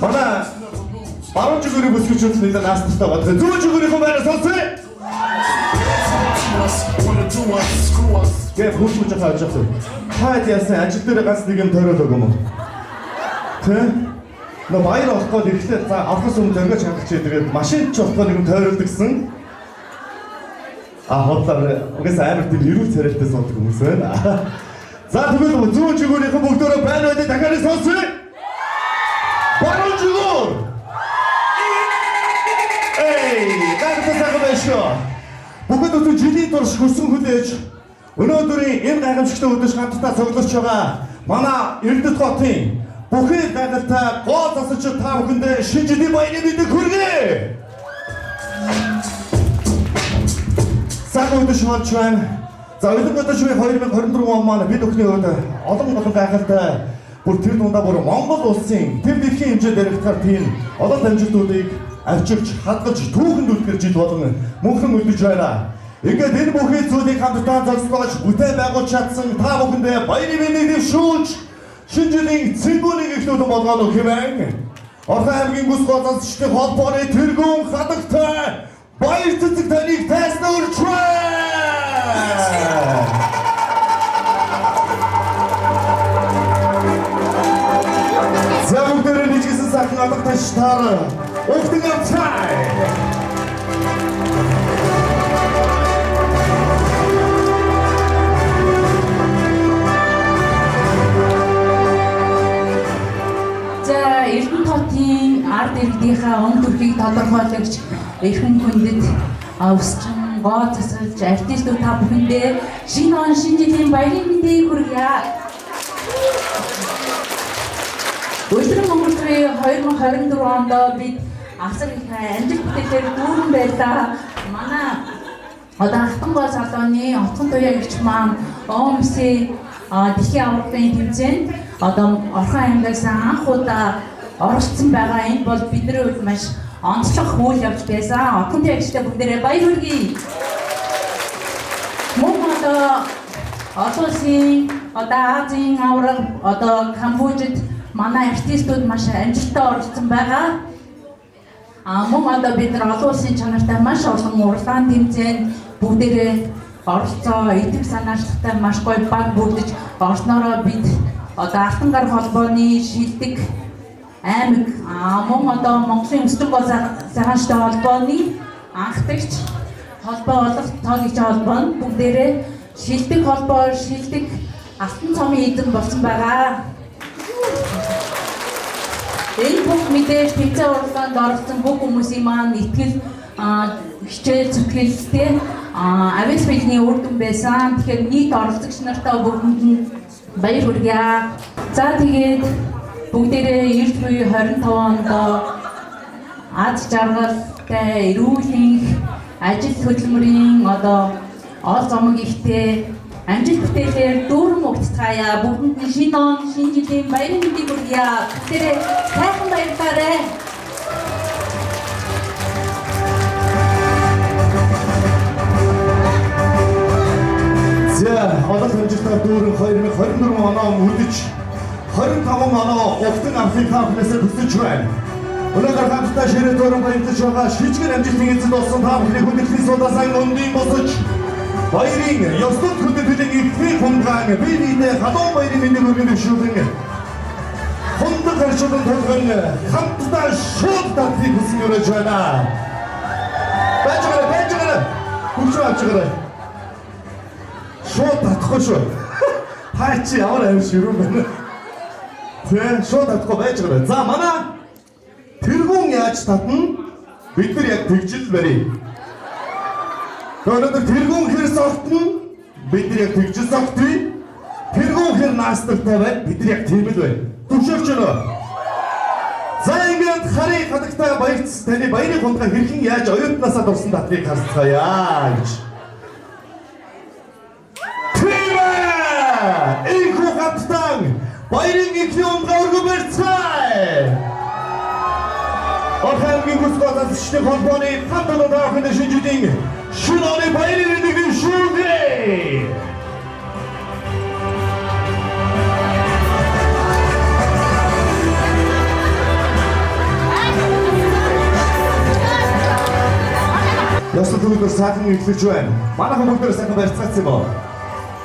Манай баруун зүгээрээ бүсгүйчүүд нэг наастартай бат. Зүүн зүгээрээ хүмүүс сонсоё. Гэвь хүчмж хааж явах. Хаад яасан ажил дээр ганц нэг юм тойроод өгөө юм. Тэ? Нөө баяр олох гээд ирэхдээ за авахс өмнө зөргөж хангачээ тэгээд машин ч олох нэг юм тойролдог гэсэн. Хотлоо угаас амар тийм эрүүл царайтай суудаг хүмүүс байна. За тэгвэл зүүн зүгээрийнхэн бүгдөө байна уу дахиад сонсоё. Баруун зүгүүр. Бүгд өдөр жилийн турш хөрсөн хүлээж өнөөдрийн энэ гайхамшигтай өдөрт хамтдаа цугларч байгаа манай Эрдэнэт хотын бүхэл гайхалтай гол засагчид та бүхэндээ шинэ жилийн баярын мэдээг хүргэе. Сайн өдөр шаардж байна. За өнөөдөр 2024 он маань бид бүхний хувьд олон гайхалтай бүр тэр дундаа бүр Монгол улсын тэр дэлхийн хэмжээнд яригдахаар тийм олон амжилтуудыг авчирч хадгалж түүхэнд үлгэр жил болгон мөнхөн үлдэж байна. Ингээд энэ бүхий зүйлийг хамтдаа зогсоож бүтээн байгуулж чадсан та бүхэндээ баярын мэдээг дэвшүүлж шинэ жилийн цэнгүүнийг эхлүүлэн болгоно хэмээн. Орхон аймгийн бүс гол засагчдын холбооны тэргүүн хадагтай баяр цэцэг таныг тайснуулж байна. За бүгдээрээ нэгсэн сайхан алга таштай Opening up time. Эрдэнэтийн ард иргэдийнхээ он төрхийг тодорхойлогч эрхэм хүндэт өсчин гоо засалж артистууд та бүхэндээ шинэ он шинэ жилийн баярын мэндийг хүргье. Өдрийн өнгөрсөн 2024 онд бид асар их амжилт бүтээлээр дүүрэн байлаа. Манай одоо Алтан гол салууны отгон туяагч маань ОМС дэлхийн аваргын тэмцээнд одоо Орхон аймагаас анх удаа оролцсон байгаа. Энэ бол бидний хувьд маш онцлог үйл явц байсан. Отгон туяагчтай бүгдээрээ баяр хүргэе. Мөн одоо олон улсын одоо Азийн аварга одоо Камбожид манай артистууд маш амжилттай оролцсон байгаа. Мөн одоо бид нар олон улсын чанартай маш олон урлагийн тэмцээнд бүгдээрээ оролцоо, идэв санаачлагтай маш гоё баг бүрдэж орсноороо бид одоо Алтан гар холбооны шилдэг аймаг мөн одоо Монголын өсвөр гол сайханчтай холбооны анхдагч холбоо болох тоогч холбоо нь бүгдээрээ шилдэг холбоо, шилдэг алтан цомын эзэн болсон байгаа. Энэ бүх мэдээж тэмцээн урлаганд оролцсон бүх хүмүүсийн маань итгэл хичээл зүтгэлтэй авиас биений үр дүн байсан. Тэгэхээр нийт оролцогч нартаа бүгдэнд нь баяр хүргье. За тэгээд бүгдээрээ эрт буй 25 онд аз жаргалтай эрүүл ажил хөдөлмөрийн одоо ол зомог ихтэй амжилт бүтээлээр дүүрэн угтцгаая. Бүгдэнд нь шинэ он, шинэ жилийн баярын мэндийг хүргье. Бүгдээрээ сайхан баярлаарай. За, одоо амжилтаар дүүрэн 2024 оноо үлдэж 25 оноо Октон Африкаас төсөж байна. Өнөөдөр хамтдаа ширээ дүүрэн баярлаж байгаа шижгэр амжилтын эзэд болсон та бүхний хүндэтгэлийн судаасан өндийн босож баярын ёслол хүндэтгэлийн ихний хунгаан бие биенээ халуун баярын мэндийг өргөн дэвшүүлэн хундаг харшуулан төлгөн хамтдаа шууд татхийг хүсэн өрөөж байна. Бачгараа хүч авчгараа шууд татахгүй шүү. Та чи ямар аим ширүүн байна. Тэ шууд татахгүй байж байгаа. За манай тэргүүн яаж татна? Бид нар яг тэгжил барья. Өнөөдөр тэргүүн хэр согтно? Бид нар яг тэгжил согтъя. Тэргүүн хэр наастартай байна? Бид нар яг тийм л байна. Түгшөрч өнөө. За ингээд харыг хадагтай баярц таны баярын хундаа хэрхэн яаж оюутнасаа дурсан татрыг харцгаая гэж. Инху хатстан баярын ихний ундаа өргөн барьцгаая. Орхангийн гүсготас шишний холбооны хамтдаа даахын шинэ жилийн шинэ оны баярын мэндийг шүүгээ. Ястаа бүгд сайхан ихлэж байна. Манайхан бүгд сайхан барьцгаацсан боо.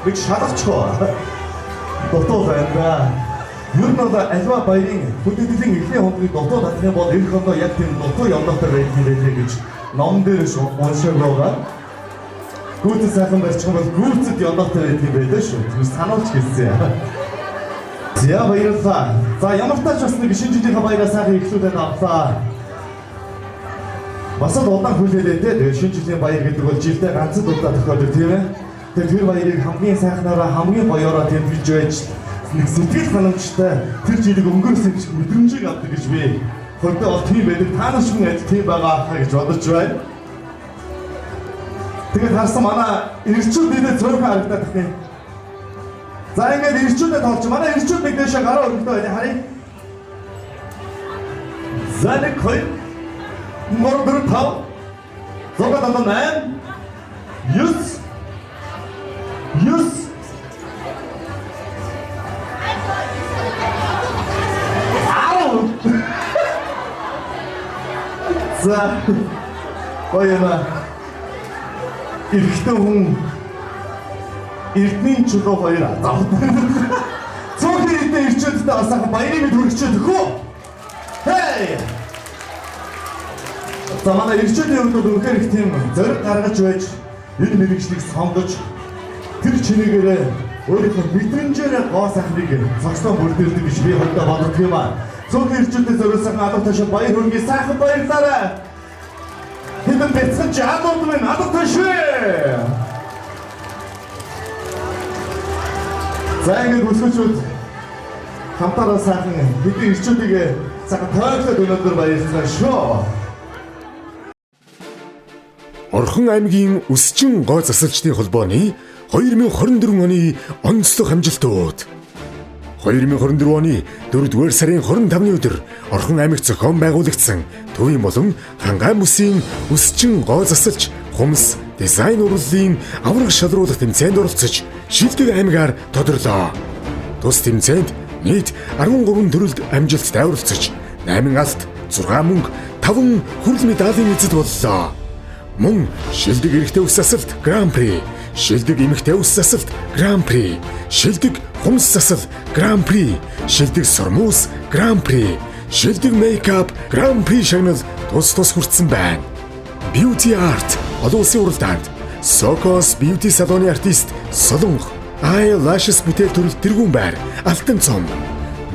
Бид шалгачгүй. Дотоо байна. Ер нь бол альва баярын хүндэтгэлийн эхний хоногийг дотоо татах юм бол эх хондоо яг тийм дотоо явдагтай байлээ гэж ном дээр уншиж байгаа. Гүйцэд сайхан барьчих юм бол гүйцэд явдагтай байдаг байлаа шүү. Тэр сануулж хэлсэн. За баярлалаа. За ямар тач бас нэг шинэ жилийн баяраа сайхан эхлүүлээд авлаа. Бас л удаан хүлээлээ дээ. Тэгээ шинэ жилийн баяр гэдэг бол жилдээ ганц удаа тохиолдог тийм ээ. Тэгээ тэр баярыг хамгийн сайхнаараа хамгийн гоёороо тэмдэглэж байж нэг сэтгэл ханамжтай тэр жилиг өнгөрөөсөн гэж мэдрэмжийг авдаг гэж би хөрдөө бол тийм байдаг. Та нар шиг адил тийм байгаа хаа гэж бодож байна. Тэгээд харсан манай ирчүүд нэлээд зөөрхөн харагдаад байна. За ингээд ирчүүдэд тоолч манай ирчүүд нэг дэшээ гараа өргөдөө байна харъя. За нэг хоёр мөрдөр тав зогоод одоо 8 9 За гоёна эрэгтэй хүн эрдний чулуу хоёр зав. Цөөхөн эрдний ирчүүдтэй бас сайхан баярын мэд хүргчээд өгөө. Хей! За манай ирчүүдийн хувьд бол үнэхээр их тийм зориг гаргаж байж энэ мэрэгжлийг сонгож тэр чинээгээр өөрийнхөө мэдрэмжээр гоо сайхныг цогцлон бүрдүүлдэг гэж би hodоо боддог юм аа. Цөөхөн ирчүүдэд зориулсан алга ташаа баяр хүргэе сайхан баярлалаа. Хэдэн бэлсэн ч алууд минь алга ташаа. За ингээд өсгөчүүд хамтараа сайхан бидний ирчүүдийг сайхан тооглоод өнөөдөр баярлалаа шүү. Орхон аймгийн Өсчин гоо засалчдын холбооны 2024 оны онцлог амжилтууд. 2024 оны 4-р сарын 25-ны өдөр Орхон аймагт зохион байгуулагдсан төвийн болон хангаан бүсийн Өсчин гоо засалч хумс дизайн урлалын авраг шалруулах тэмцээнд оролцож шилдэг аймгаар тодорлоо. Тус тэмцээнд нийт 13 төрөлд амжилттай оролцож 8 алт, 6 мөнгө, 5 хүрэл медалийн эзэд боллоо. Мөн шилдэг эрэгтэй ус засалт Гран При, шилдэг эмэгтэй ус засалт Гран При, шилдэг хумс засал Гран При, шилдэг сормус Гран При, шилдэг мейкап Гран При шагнал тус хүртсэн байна. Beauty Art олон улсын уралдаанд Sokos Beauty салоны артист Солонгох, Eyelashes бүтээл төрөл тэргүүн байр Алтан цом,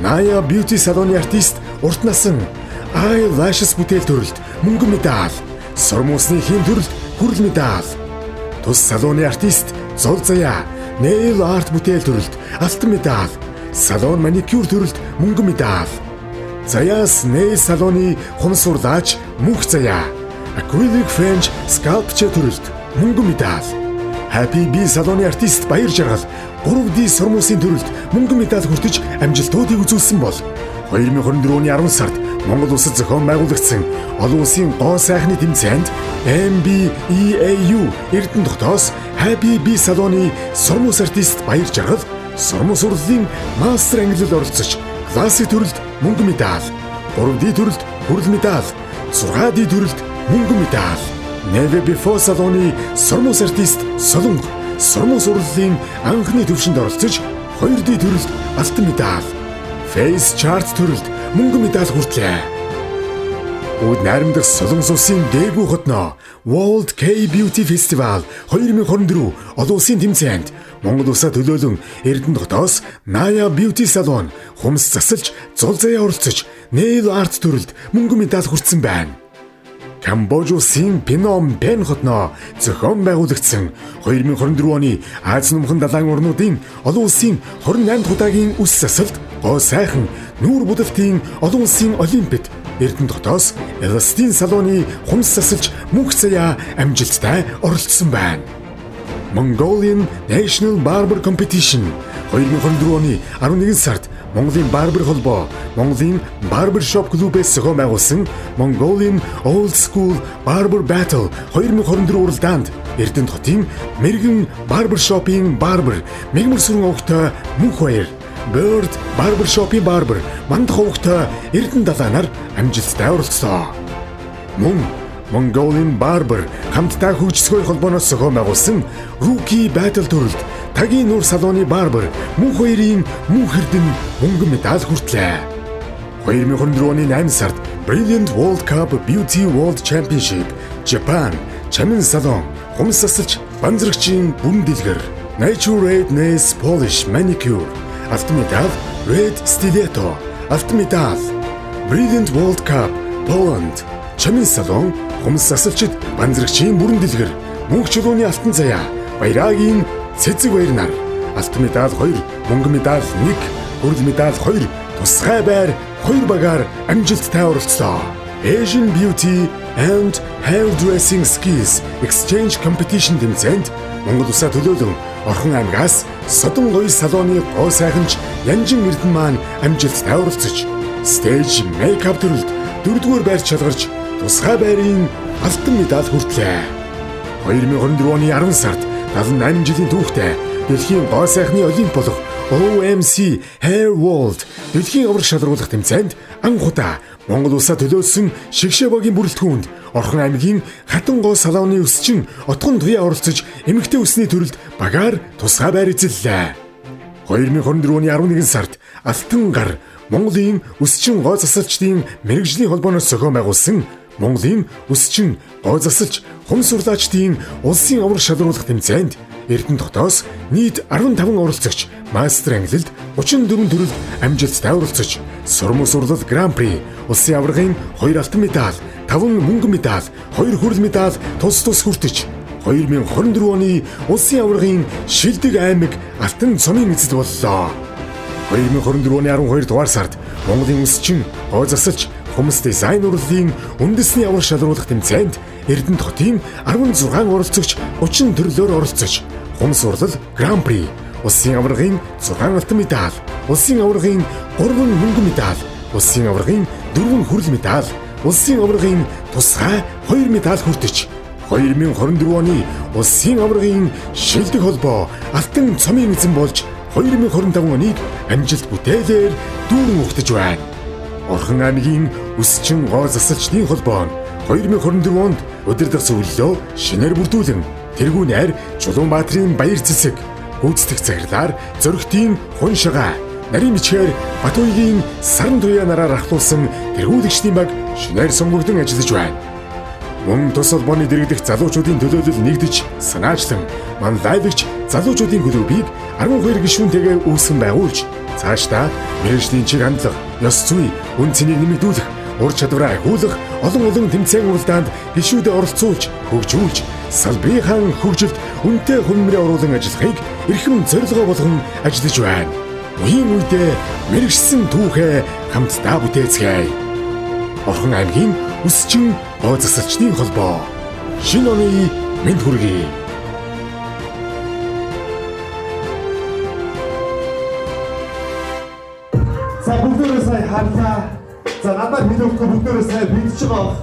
Naya Beauty салоны артист Урт насан Eyelashes бүтээл төрөлд мөнгөн медаль, сормусны хин төрөлд хүрэл медаль. Тус салоны артист Зол Заяа Nail Art бүтээл төрөлд алтан медаль, салон маникюр төрөлд мөнгөн медаль. Заяас Nail салоны хумс урлаач Мөнх Заяа Acrylic French Sculpture төрөлд мөнгөн медаль. Happy Bee салоны артист Баяр Жаргал 3D сормусын төрөлд мөнгөн медаль хүртэж амжилтуудыг үзүүлсэн бол 2024 оны 10 сард Монгол улсад зохион байгуулагдсан олон улсын гоо сайхны тэмцээнд MBEAU Эрдэнэ тогтоос Happy Bee салоны сормус артист Баяр Жаргал сормус урлалын мастер ангиллал оролцож классик төрөлд мөнгөн медаль, 3D төрөлд хүрэл медаль, 6D төрөлд мөнгөн медаль. Never Before салоны сормус артист Солонгох сормус урлалын анхны төвшөнд оролцож 2D төрөлд алтан медаль, Face Chart төрөлд мөнгөн медаль хүртлээ. Үүд найрамдах Солонгос улсын дээгүүр хотноо World K Beauty Festival 2024 олон улсын тэмцээнд Монгол улсаа төлөөлөн Эрдэнэ хотоос Naya Beauty салон хумс засалж Зул Заяа оролцож Nail Art төрөлд мөнгөн медаль хүртсэн байна. Камбож улсын Пном Пен хотноо зохион байгуулагдсан 2024 оны Аз нумхан далайн орнуудын олон улсын 28 дахь удаагийн үс засалт гоо сайхан нүүр будалтын олон улсын олимпиад Эрдэнэ хотоос Эластин салоны хумс засалж Мөнх Заяа амжилттай оролцсон байна. Mongolian National Barber Competition 2024 оны 11 сард Монголын барбер холбоо, Монголын барбершоп клубээс зохион байгуулсан Mongolian Old School Barber Battle 2024 уралдаанд Эрдэнэ хотын мэргэн барбершопын барбер мэгмар сүрэн овогтой Мөнх баяр, Bird барбершопын барбер мандах овогтой Эрдэнэ далаанаар амжилттай оролцлоо. Мөн Mongolian Barber хамтдаа хөгжсгөө холбооноос зохион байгуулсан Rookie Battle төрөлд Тагийн нуур салоны барбер Мөнх хоёрын мөнх эрдэн мөнгөн медаль хүртлээ. 2024 оны 8 сард Brilliant World Cup Beauty World Championship Japan Чамин салон хумс засалж банзрагчийн бүрэн дэлгэр Nature Red Nails Polish Manicure алтан медаль, Red Stiletto алтан медаль. Brilliant World Cup Poland Чамин салон хумс засалчид банзрагчийн бүрэн дэлгэр Мөнх чулууны алтан заяа Баярагийн цэцэг баяр нар алтан медаль 2, мөнгөн медаль 1, хүрэл медаль 2, тусгай байр 2 багаар амжилттай оролцлоо. Asian Beauty and Hairdressing Skills Exchange Competition тэмцээнд Монгол улсаа төлөөлөн Орхон аймгаас Содон гоё салоны гоо сайханч Янжин Эрдэнэ маань амжилттай оролцож Stage Makeup төрөлд 4-р байрт шалгарч тусгай байрын алтан медаль хүртлээ. 2024 оны 10 сард 78 жилийн түүхтэй дэлхийн гоо сайхны олимп болох OMC Hair World дэлхийн авраг шалруулах тэмцээнд анх удаа Монгол улсаа төлөөлсөн шигшээбогийн бүрэлдэхүүнд Орхон аймгийн хатан гоо салооны өсчин отгон туяа оролцож эмэгтэй үсний төрөлд багаар тусгай байр эзэллээ. 2024 оны 11 сард Алтан гар Монголын өсчин гоо засалчдын мэрэгжлийн холбооноос зохион байгуулсан Монголын өсчин гоо засалж хум сурлаачдын улсын авраг шалруулах тэмцээнд Эрдэнэ хотоос нийт 15 оролцогч мастер ангилалд 34 төрөлд амжилттай оролцож, сурмуу сурлал гран-при, улсын аваргын 2 алтан медаль, 5 мөнгөн медаль, 2 хүрэл медаль тус хүртэж 2024 оны улсын аваргын шилдэг аймаг алтан цомын эзэд боллоо. 2024 оны 12 дугаар сард Монголын өсчин гоо засалж Хумс дизайн урлагийн үндэсний авраг шалруулах тэмцээнд Эрдэнэ хотын 16 оролцогч 30 төрлөөр оролцож, Хумс урлал гран-при, улсын аваргын 6 алтан медаль, улсын аваргын 3 мөнгөн медаль, улсын аваргын 4 хүрэл медаль, улсын аваргын тусгай 2 медаль хүртэж 2024 оны улсын аваргын шилдэг холбоо алтан цомын эзэн болж 2025 оныг амжилт бүтээлээр дүүрэн угтаж байна. Орхон аймгийн өсчин гоо засалчдын холбоо нь 2024 онд удирдах зөвлөлөө шинээр бүрдүүлэн тэргүү найр Чулуунбаатарын баяр цэцэг, гүйцэтгэх захирлаар зөрөгтийн хун шагаа, нарийн бичгээр Батуйгийн саран туяа нараар ахлуулсан тэргүүлэгчдийн баг шинээр сонгогдсон ажиллаж байна. Мөн тус холбооны дэргэдэх залуучуудын төлөөлөл нэгдэж санаачлан манлайлагч залуучуудын клубыг 12 гишүүнтэйгээр үүсгэн байгуулж, цаашдаа мэргэжлийн чиг хандлага, ёс зүй, үн цэнийг нэмэгдүүлэх, ур чадвараа ахиулах олон тэмцээн уралдаанд гишүүдэд оролцуулж, хөгжүүлж, салбарын хөгжилд үнэтэй хөнөмрөө оруулан ажиллахыг эрхэм зорилгоо болгон ажиллаж байна. Үеийн үедээ мэргэжсэн түүхээ хамтдаа бүтээцгээе. Орхон аймгийн өсчин гоо засалчдын холбоо. Шинэ оны мэнд хүргэе. За бүгдээрээ сайн харлаа. За надад хэлэхгүй бүгдээрээ сайн бэлдэж байгаа.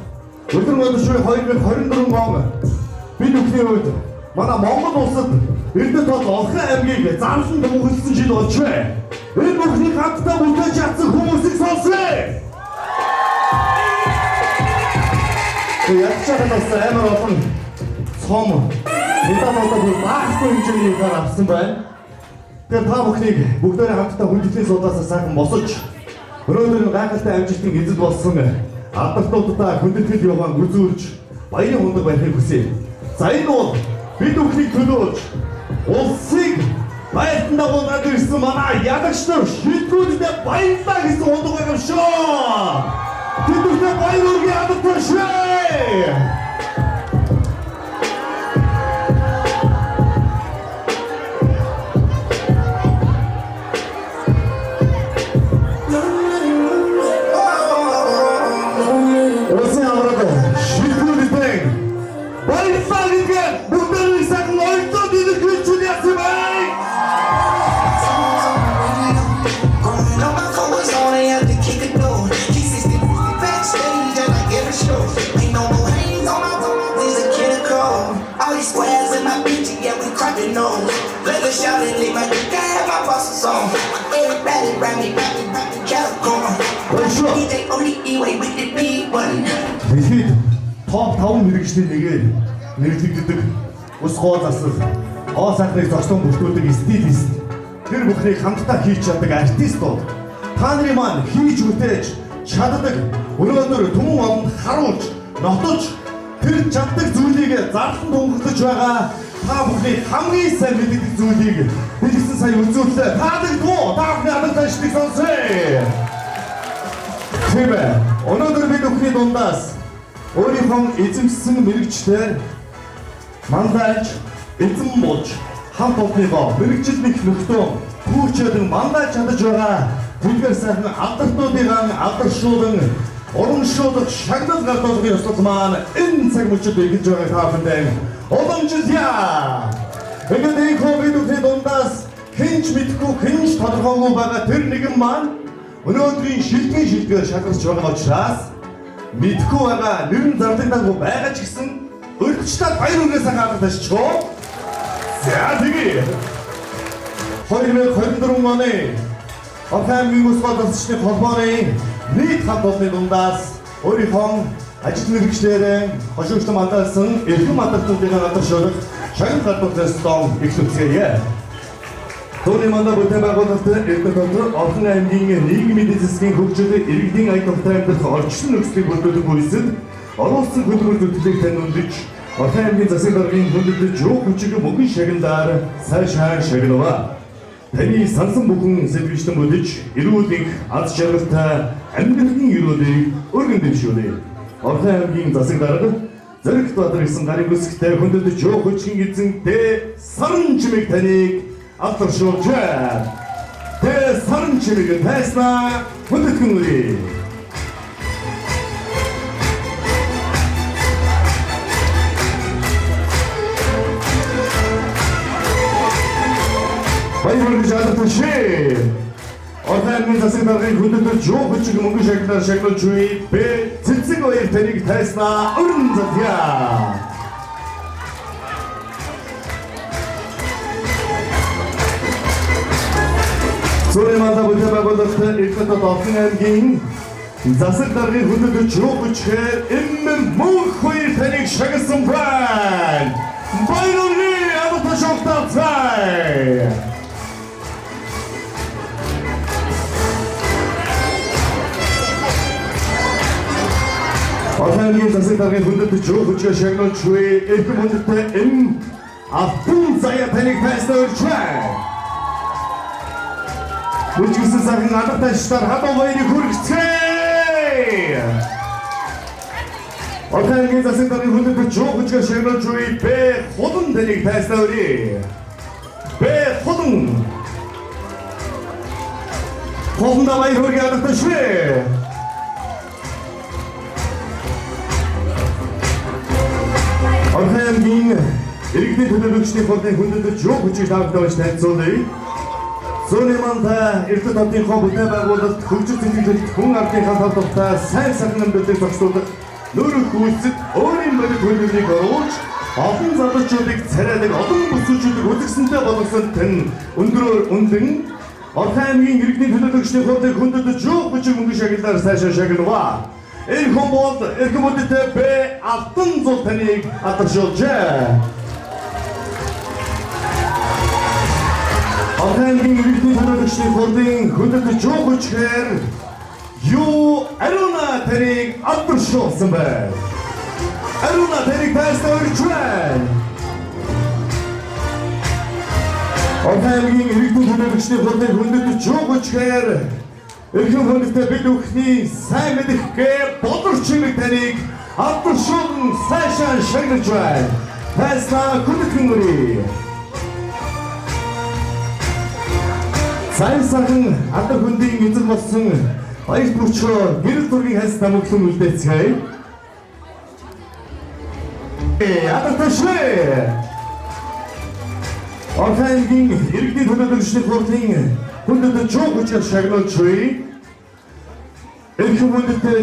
Өдөр өдөр 2024 он бид бүхний үед манай Монгол улсад Эрдэнэ тод Орхон аймгийг зарлан дөнгөжсөн жил болж байна. Энэ бүхний хамтдаа бүтээж чадсан хүмүүсийг сонсъё. Ячаараас амар олон цом медалуудаа бүр багцсан хэмжээний авсан байна. Тэгэхээр та бүхнийг бүгдээрээ хамтдаа хүндэтгэлийн суудаасаа сайхан босож өнөөдөр гайхалтай амжилтын эзэд болсон албартуудаа хүндэтгэл яваан үзүүлж баярын хундаг байхыг хүсье. За энэ бол бид бүхнийг төлөөлж улсыг баяртан дагуулгаад ирсэн манай ядагч нар шилдэгүүдэд баярлалаа гэсэн хундаг байх юм шүү. Тэдүртэ баяр үргээ ядагтай шээ. Дэлхийд топ 5 мэргэжлийн нэгээр нэрлэгддэг ус гоо засал, гоо сайхныг зочлон бүртгүүлдэг стилист, тэр бүхнийг хамтдаа хийж чаддаг артистууд, та нарын маань хийж бүтээж чаддаг өнөөдөр түмэн олонд харуулж, нотож тэр чаддаг зүйлийг зарлан тунхаглаж байгаа та бүхний хамгийн сайн мэддэг зүйлийг дэлгэсэн сая үзүүллээ. Таадаггүй, та бүхний алдартай шилдэг сонсъё. Тэвэ, өнөөдөр бид бүхний дундаас өөрийнхөө эзэмшсэн мэрэгчлэр мандаж эзэм болж хамт олонныгоо мэрэгчлэх нөхдөд түүчээд мандаж чадаж байгаа бүдгээр сайхан алдартуудыг алдаршуулан урамшуулах шагнал гардуулгын ёслол маань энэ цаг мөчид ингэж байгаа таавтай уламжлая. Ингээд ковид үеийн дундаас хинч мэдгүй хинч тодорхойгүй байгаа тэр нэгэн маань өнөөдрийн шилдгээр шалгарч байгаа учраас мэдгүй байгаа нэрн зардагдаагүй байгаа ч гэсэн өргөчтэй баяр үргээс хаадаг шүү. За тэгээ 2024 оны Орхон аймгийн ус гоо засалчдын холбооны нийт хамт олонны дундаас өөрийнхөө ажил мэргэжлэрээ хошигчтой мандалсан эрхэм мандалтуудыг гадаршуулах шагнал гардуулгаас эхлүүлцгээе. Төвийн мандал бүтээн байгуулалтад Эрдэнэ хотод Орхон аймгийн нийгмийн эдийн засгийн хөгжил, иргэдийн ая товтой амьдрах орчин нөхцөлийг бүрдүүлэх үйлсэд Олон улсын хөдөлмөр төлөвлөлийг тань үнэлж, Орхон аймгийн засаг даргын хүндэтгэж юу хүчиг мөнгөн шагналаар сайшаа шагнаваа. Таны сансан бүхэн сэтгэлжтэн бүдэж, эрүүлэг аз жаргалтай амьдралын ерөөлийг өргөн дэвшүүлээ. Орхон аймгийн засаг дарга Зоригт Баатар гэсэн гарын үсгтэй хүндэтгэж юу хүчгийн эзэнтэй саран чимэг таныг авторшуулжээ. Тэ саран чимэг тайснаа хүндэтгэн үрээ. Баярлалаа жаалтан шээ. Орхон аймгийн засаг даргын хүндэтгэж юу хүчиг мөнгөн шагналаар шагнуулж буй бэ цэцэг баяр таныг тайснаа өрн затья. Сөрөманда бүтээн байгуулалтын эрхэт Орхон аймгийн засаг даргын хүндэтгэж юу хүчээр мөнх баяр таныг шагнасан байна. Баярлалаа адилхан шогтолцоо. Орхон аймгийн засаг даргын хүндэтгэж юу хүчээр шагнуулж буй эрхэм хүндэтэй автун заяа таныг тайснаа өрчвэ. Хүчгсэн сайхан алга таштар хадуу баярыг хүргэцгээе. Орхон аймгийн засаг даргын хүндэтгэж юу хүчээр шагнуулж буй бэ худан таныг тайснаа өрье. Бэ худан. Худанда баяр хүргээ алга ташвэ. Орхон аймгийн иргэдийн төлөөлөгчдийн фондын хүндэтгэж юу хүчийг таамаглаж танилцуулъя. Сөрөманда эрдэт хотынхоо бүтээн байгуулалт хөгжил сэтгэлд хүн ардынхаа талбартай сайн сайхан амьдралыг зохицуулах нөрөх үйлсэд өөрийн бодит хөлбөрийг оруулж олон залуучуудыг царайлаг олон бүсгүйчүүдийг үзэгсэнтэй болгосон тань өндрөөр өндөр Орхон аймгийн иргэдийн төлөөлөгчдийн фондын хүндэтгэж юу хүчийг мөнгөн шагналаар сайшаа шагнаваа. Энэ хүмүүс эрхэм хүндэтэй бэ алтан зул таныг авторшуулжээ. Орхон аймгийн иргэдийн төлөөлөгчдийн фондын хүндэтгэж юу хүчээр юу ариуна таныг авторшуулсан байна. Ариуна таныг тайснаа өрчвэ. Орхон аймгийн иргэдийн төлөөлөгчдийн фондын хүндэтгэж юу хүчээр эрхэм хүндэтэй бид бүхний сайн мэдрэхгээ бодор чимэг таныг авторшуулн сайшаа шагнаж байна. Тайснаа хүндэтгэн үрээ. Сайн сайхан алдар хүндийн эзэн болсон баяр төрчөө гэрэл зургийн хайс намглан үлдээцгээе. Алдар төшөө. Орхон аймгийн иргэдийн төлөөлөгчдийн фондын хүндэтгэж юу хүчээр шагнуулж буй эрхэм хүндэтэй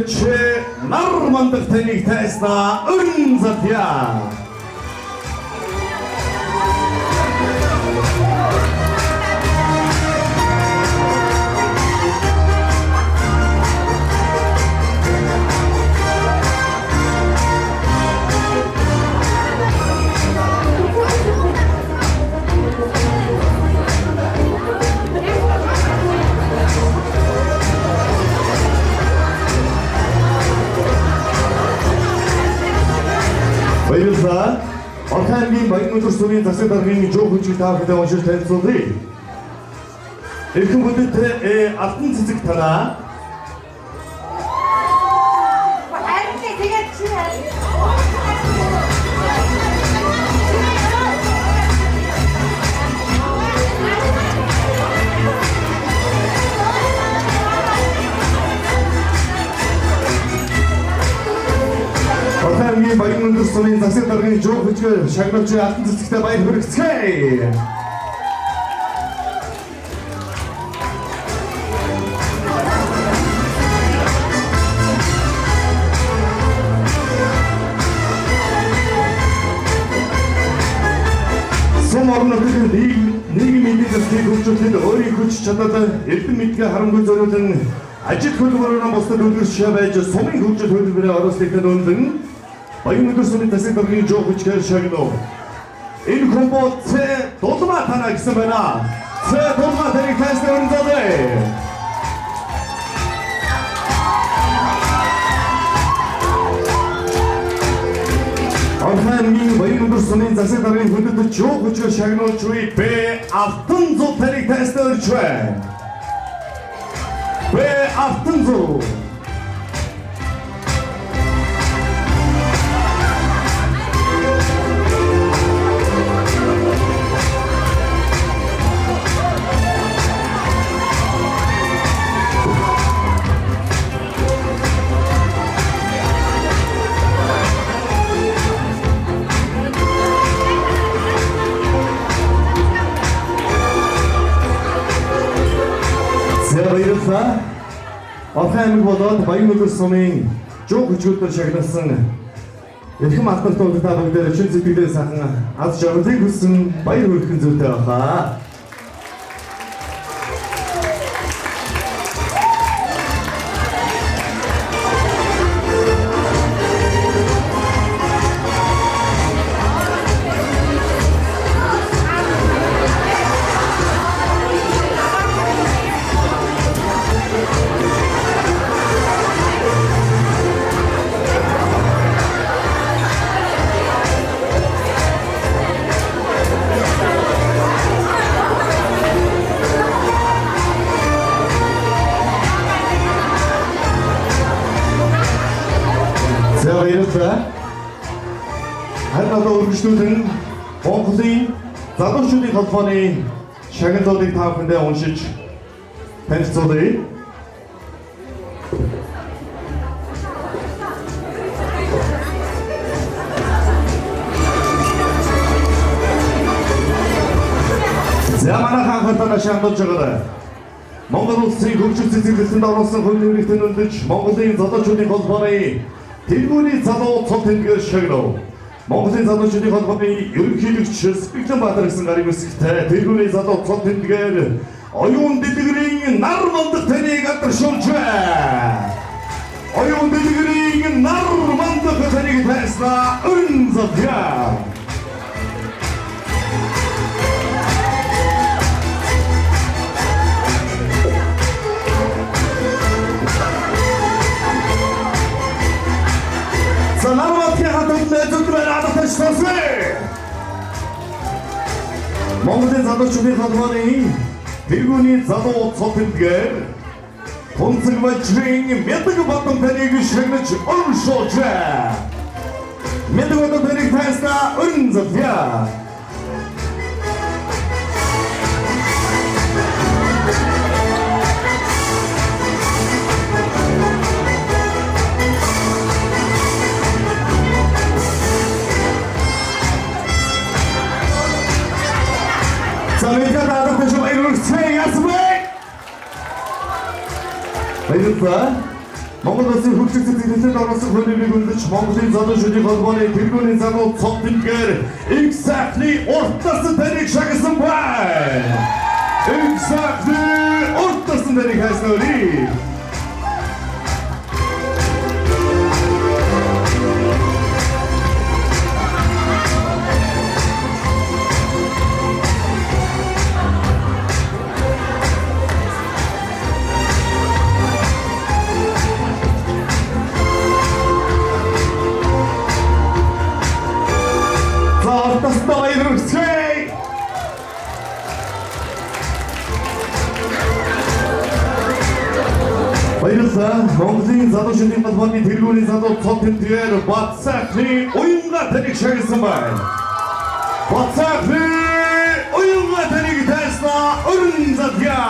нар мандах таныг тайснаа өрн затья. Баярлалаа. Орхон аймгийн Баян өдөр сүрийн засаг даргын жоо хүчийг таахтай уншиж танилцуулъя. Эрхэм хүндэтэй алтан цэцэг танаа. Орхон аймгийн Баян өдөр сүрийн засаг даргын жоо хүчээр шагнуулж буй алтан цэцэгтэй баяр хүргэцгээе. Сум орон нутгийн нийгмийн эдийн засгийн хөгжүүлэлд өөрийн хүч чадал эрдэм мэдгээ харамгүй зориулан ажил хөдөлмөрөөр бусдад үлгэрч байж сумын хөгжил хөдөлмөрөөр оруулалтад өндөр Баян өдөр сүрийн засаг даргын жоо хүчээр шагнав. Энэ хүмүүс дулмаа танаа гэсэн байна. Дулмаа таныг тайснаа өрн залээ. сумын засаг даргын хүндэт жоо хүчээр шагнуулж буй Б алтан зул таныг тайснаар өрч байна. Б алтан зул. баярлалаа. Орхон аймаг болоод Баянмөлөр сумын жоо хүчээр шагнасан эрхэм алтан тултаа бүгдээр шин сэтгэлээ сайхан аз жаргалыг хүссэн баяр хүрхэн зүйтэй баха. Харин одоо өргөжлүүд нь Монголын залуучуудын холбооны шагналуудыг та бүхэндээ уншиж танилцуулъя. За манай хаанхатаа шагналж байгаа. Монгол улсын хөгжил цэцэглэлтэнд оруулсан хөл нэмрэлтэн өндөж Монголын залуучуудын холбооны тэргүүний залуу цол тэмдгээр шагнав. Монголын залуучуудын холбооны ерөнхийлөгч Спикленбаатар гэсэн гарын үсгтэй тэргүүний залуу цол тэмдгээр оюун дэлгэрийн нар мандах таныг алдаршуулж байна. Оюун дэлгэрийн нар мандах таныг тайснаа өн завья. Монголын залуучуудын холбооны тэргүүний залуу цол тэмдгээр тунцэг вачрын мэдэг батон таныг шагнаж оршуулж байна. Мэдэг батон таныг тайснаа өн завья. баярлалаа. Монгол улсын хөгжил цэцэглэлтэнд оруулсан хөлийг үнэлж Монголын залуучуудын холбооны тэргүүний залуу цол тэмдгээр exactly уртас таныг шагнасан байна. Exactly уртас таныг хайснаа. баярлалаа. Монголын залуучуудын холбооны тэргүүний залуу цол тэмдгээр Бацаахны уянга таныг шагнасан байна. Бацаахны уянга таныг тайснаа өн завья.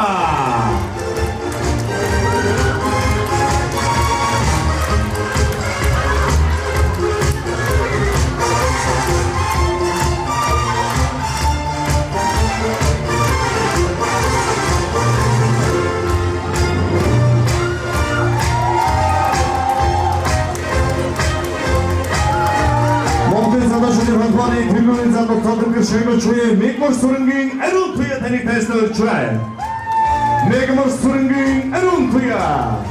холбооны тэргүүний залуу цол тэмдгээр шагнуулж буй Мегмар сүрэнгийн ариун туяа таныг тайснаа өрч байна. Мегмар сүрэнгийн ариун туяа.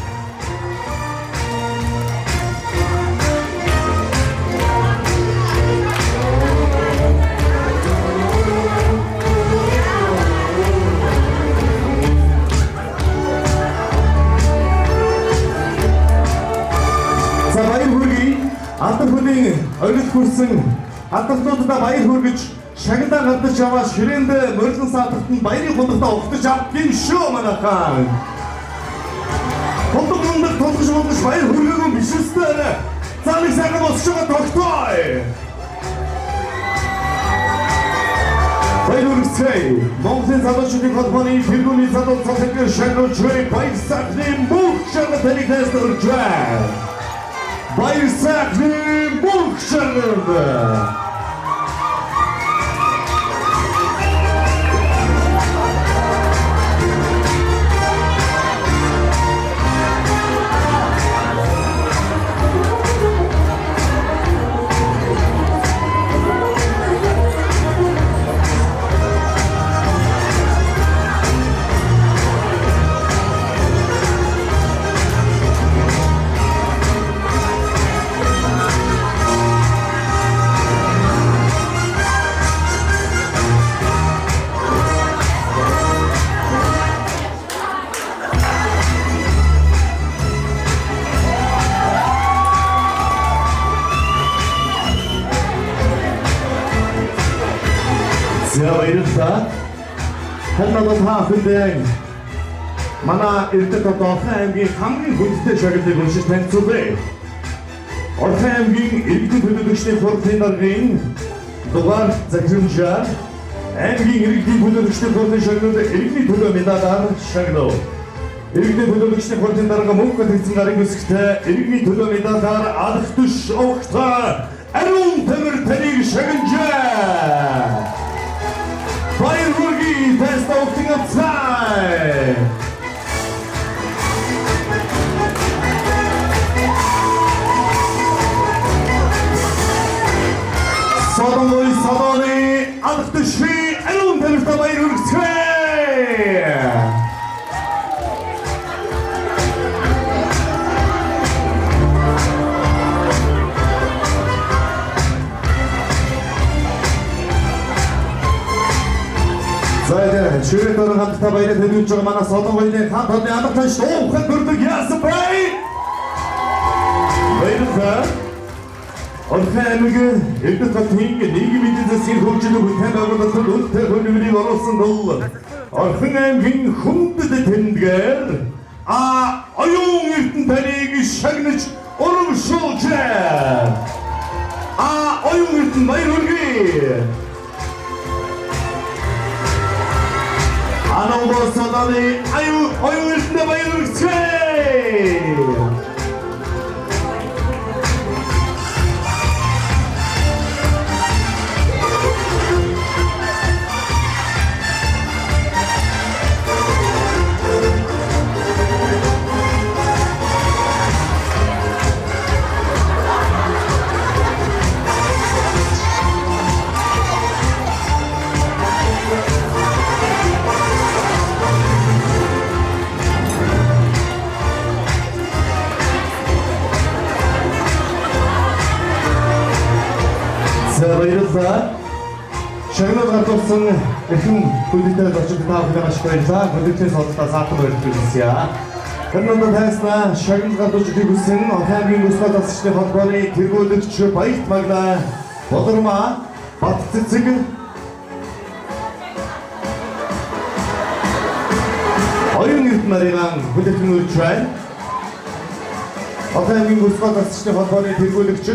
Алдар хөлийн оргил хүрсэн Албатнуудаа баяр хүргэж шагналаа гадаж яваа ширээнд морилон саадтанд баярын худалдаа өгдөж авдгийн шүү манайхан. Худалдаанд тулгаж болгож баяр хүргээгөө биш үстэй. Цааны сайхан босч байгаа тогтооё. Баяр хүргэцгээе. Монголын залуучуудын холбооны тэргүүний залуу цогцолтой шагнуулж баяр сайхны бүх шагнал таныг тайлбарлаж байна. Баяр сайхны бүх шагнал. Баярлалаа. Ханадад хаахын манай эрдэнэ Орхон аймгийн хамгийн хүндтэй шагналыг уншиж танилцуулъя. Орхон аймгийн иргэдийн төлөөлөгчдийн хурлын даргын дугаар захирамжаар аймгийн иргэдийн төлөөлөгчдийн хурлын шагнал иргэний төлөө медалаар шагнав. Иргэдийн төлөөлөгчдийн хурлын дарга мөнх хэлсэн гарын үсгтээ иргэний төлөө медалаар алх түш огтоо ариун тамир таныг шагнажээ. Баяр хүргэе, best of the time. Содомой содоны алх түши ариун тамиртай баяр хүргэцгээе. Зайдэ, ширээ дөрөв хамтдаа баярыг төлөвлөж байгаа манай Содон хоёрын хамт олонны алган шуухад бүрдэг яасан бай. Баярлалаа. Орхон аймгийн эрдэнэ хотын нийгмийн эдийн засгийн хөгжлөг бүтээн байгуулалтад үнэтэй хөрөнгөний оруулсан бол Орхон аймгийн хүндэт тэмдгээр оюун эрдэнэ таныг шагнаж урамшуулжээ. Оюун эрдэнэ баяр хүргэе. Анамбо саланы оюун эрдэнэ баяр хүргэцгээе. Баярлалаа. Шагнал гартуулсан эрхэм бүлэгтэй очиж та бүхэн маш баярлалаа. Бүлэгтээ сонсдоо саатан баярлалаа. Канада тайснаа шагнал гартуулж хүсэн Орхон аймгийн өсгөл засгийн холбооны тэргүүлэгч Баярт Магна Бодормаа Бат цэцэг оюун эрдэнэ нарийн бүлэгтнүүрч байна. Орхон аймгийн өсгөл засгийн холбооны тэргүүлэгч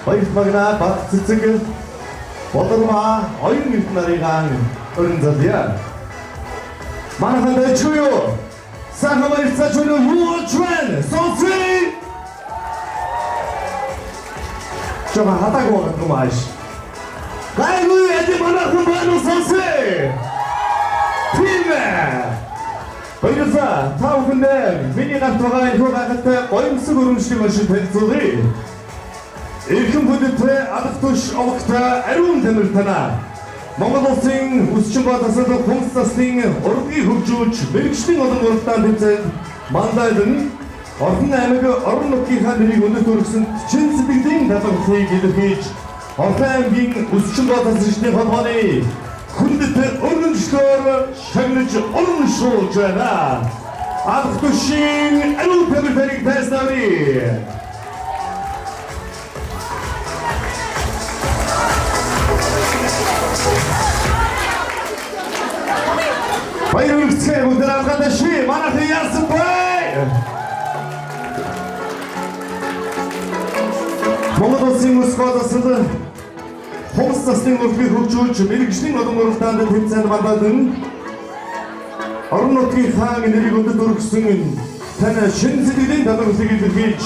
Баярт Магна Бат цэцэг Бодормаа оюун эрдэнэ нарийн өрн залъя. Манайхан дэчгүй. Сайхан баярлалаа юу ч сонси. Жоо хатаагүй байгаа юм ааш. Гайгүй эди манайхан байна сонси. Тимэ. Баярлалаа. Та бүхэндээ миний гарт байгаа энэ хуваалцтай гоёмсог өрөмжлөг машин танилцуулъя. Эрхэм бүлэгтэй алх түш огтой ариун тамир танаа Монгол улсын өсчин ба тасалбар хүнс засгийн урлагийг хөгжүүлж мэрэгчлийн олон уралдаан тэмцээнд мандайлан Орхон аймгийн орон нутгийнхаа нэрийг өндөр төрсөн чин сэтгэлийн талархлыг илэрхийлж Орхон аймгийн өсчин ба тасалбарын холбооны хүндэт өргөнчлөөр шагнаж урамшуулж байна. Алх түшийн ариун тамир таныг тайлбарлая. үзье бүгд хамтдаа ши манайхан яасан бай. Монгол улсын өсгөөс хумс засгийн мөрдлийг хөгжүүлж мэрэгжлийн олон уралдаанд тэмцээнд бададан орон нутгийн хаан нэрийг өндөд өргөсөн тань шинэ сэтгэлийн талбарыг илэрхийлж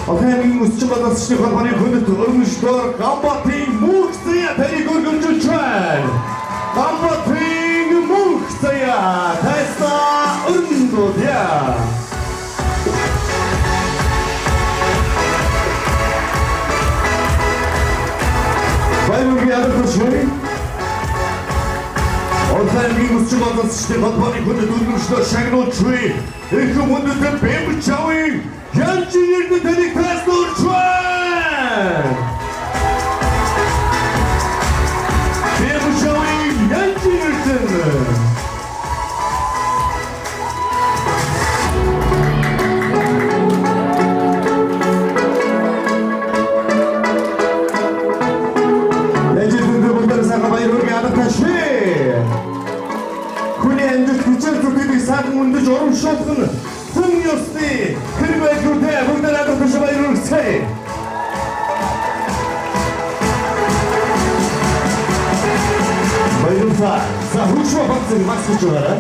Охин өсчин боловсчны холбооны хүндэт өргөжлөөр Гамбатын мөнх заяа таныг өргөмжүүлж байна. Гамбатын мөнх заяа тайста өндөөдөө. Баярыг яагаад Охин өсчин боловсчны холбооны хүндэт өргөжлөөр шагнуулж буй их хүндэт бэмчавын Янчиерді тәнік тәсті ұрчуан! Бемушауын Янчиердің! Янчиердің бұлдары саға байырғы адықташы! Күні әндіс күчер түрдегі сағын үнді жорым шотқын Хүн ёсны хэрвээ зүрдээ бүгд надад биш баярлалаа. Баярлалаа. За хүчөө багцыг маск чугаарай.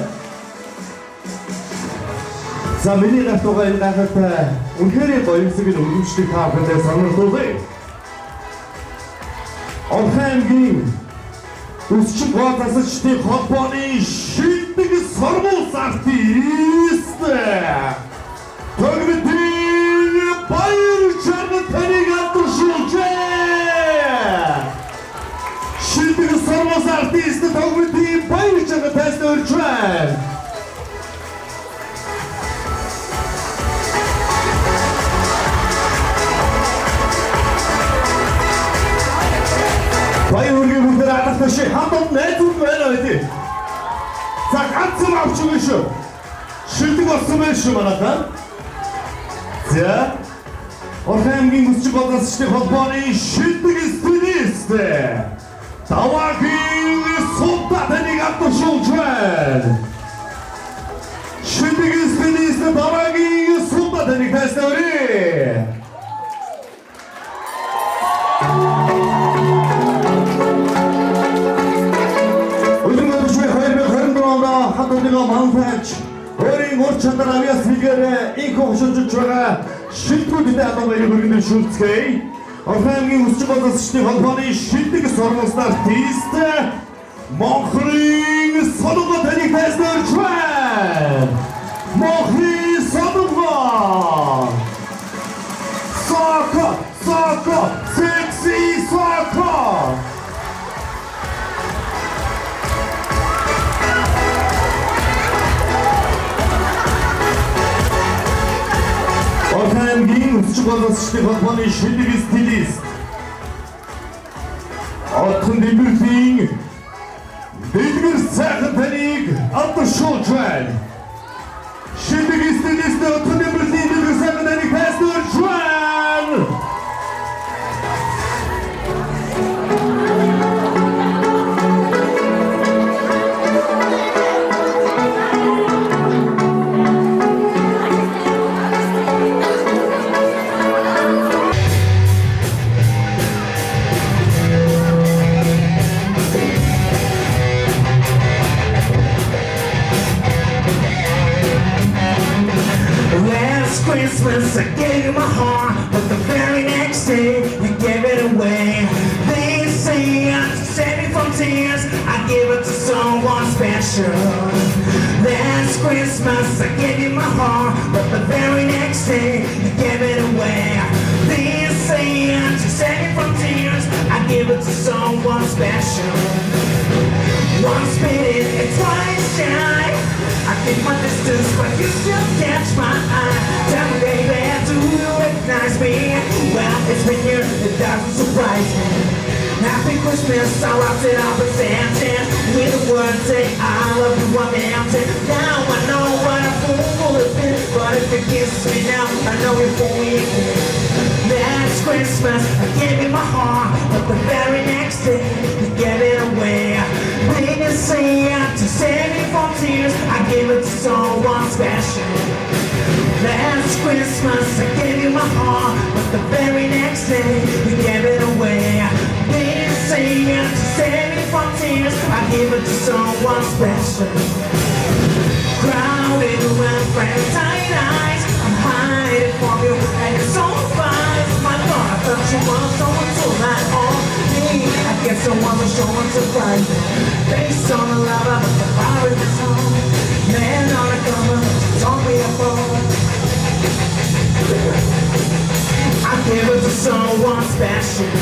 За миний гатугай гахалтай үнэхээр баярсаг өргөмжлөг таахтай санагдуулъя. Охингийн өсчин гоцасчдын холбооны шилдэг сормуус артист Тогмитийн баяр чарга таныг алдаршуулжээ. Шилдэг сормуус артист Тогмитийн баяр чарга тайс өрч байна. Баяр үргийн бүгдээр алдарши хамтд найзууд байна үү? За ганцхан авч өгнө шүү. Шилдэг болсон байх шүү манайхаа. За Охингийн өсчин боловсчны холбооны шилдэг стилист Даваагийн Султан таныг алдаршуулж байна. Шилдэг стилист Даваагийн Султан таныг тайснаврээ. Хатодыга манфач өөрийн ур чадвар авьяас хийгээрээ их хошилж байгаа шилдэгүүдэд албан баярыг өргөнөөр шүлцгээе. Охингийн өсчин боловсчны холбооны шилдэг сормуус артист Монхрын Солонгоо таныг тайснуулж байна. Монхрын Солонгоо. Соко, секси соко. Охингийн өсчин боловсчны холбооны шилдэг стилист Отхон Дэмбэрлийн дэлгэр сайхан таныг алдаршуулж байна. Шилдэг стилист Отхон Дэмбэрлийн дэлгэр сайхан таныг тайснуулж байна. Christmas, I gave you my heart, but the very next day, you gave it away. They say I save me from tears, I give it to someone special. Last Christmas, I gave you my heart, but the very next day, you gave it away. They say I save me from tears, I give it to someone special. Once bitten and twice shy, I keep my distance, but you still catch my eye. Tell me, baby, do you recognize me? Well, it's been years, it doesn't surprise me. Happy Christmas, I wrapped it up and sent it with the words say I love you, I'm empty. Now I know what a fool has been, but if you kiss me now, I know you're for me. Last Christmas, I gave you my heart, but the very next day, you gave it away. Didn't say to save me from tears, I gave it to someone special. Last Christmas I gave you my heart, but the very next day you gave it away. Didn't say it to save me from tears, I gave it to someone special. Crowded with friends, tight eyes, I'm hiding from you, and you're so fine. My God, I thought you were someone so like all me. I guess someone was showing surprise. Based on the love of the fire in this home, man on a cover, don't be a fool. I gave it to someone special.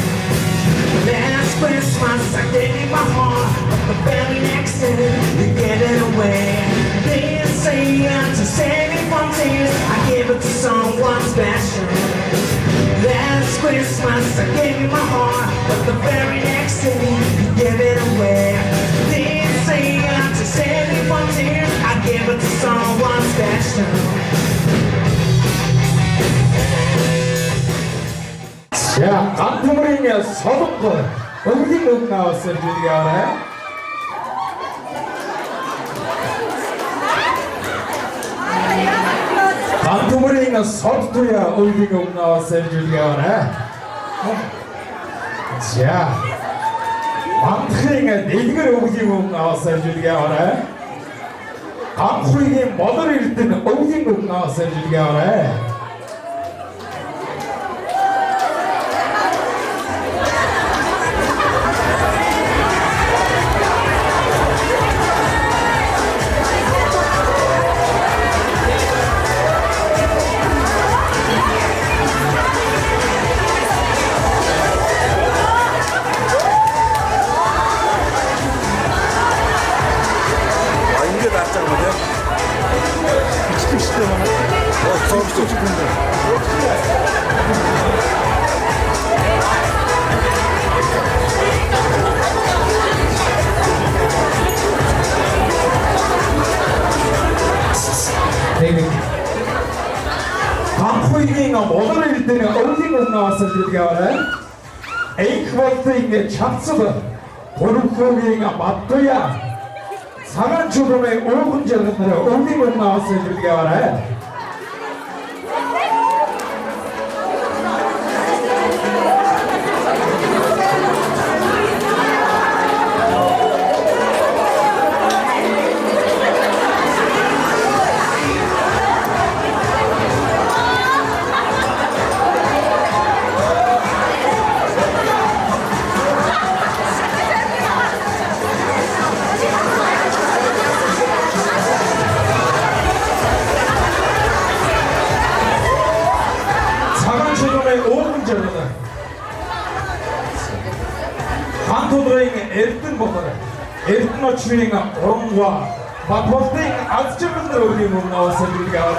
Last Christmas I gave you my heart, but the very next day you gave it away. Didn't say it to save me from tears, I gave it to someone special. Last Christmas I gave you my heart, but the very next day you gave it away. Didn't say it to save me from tears, I gave it to someone special. 자, 강풍으로 서독도 어디로 나왔어 주디가 강풍으로 서독도야 어디로 나왔어 주디가 자, 강풍이가 내디가 어디로 나왔어 주디가 강풍이 머더를 때는 어디로 나왔어 주디가 강포이가 모델일 때는 어디로 나왔어 주디가 에이크버트에게 잡수도 보르크위가 맞도야 사간초dom의 5분 전에 어디로 나왔어 주디가 강토도에게 엘튼보다는 엘튼어 추리가 오롱과 마포스테인 아스처분들 어디 못 나왔어 주디가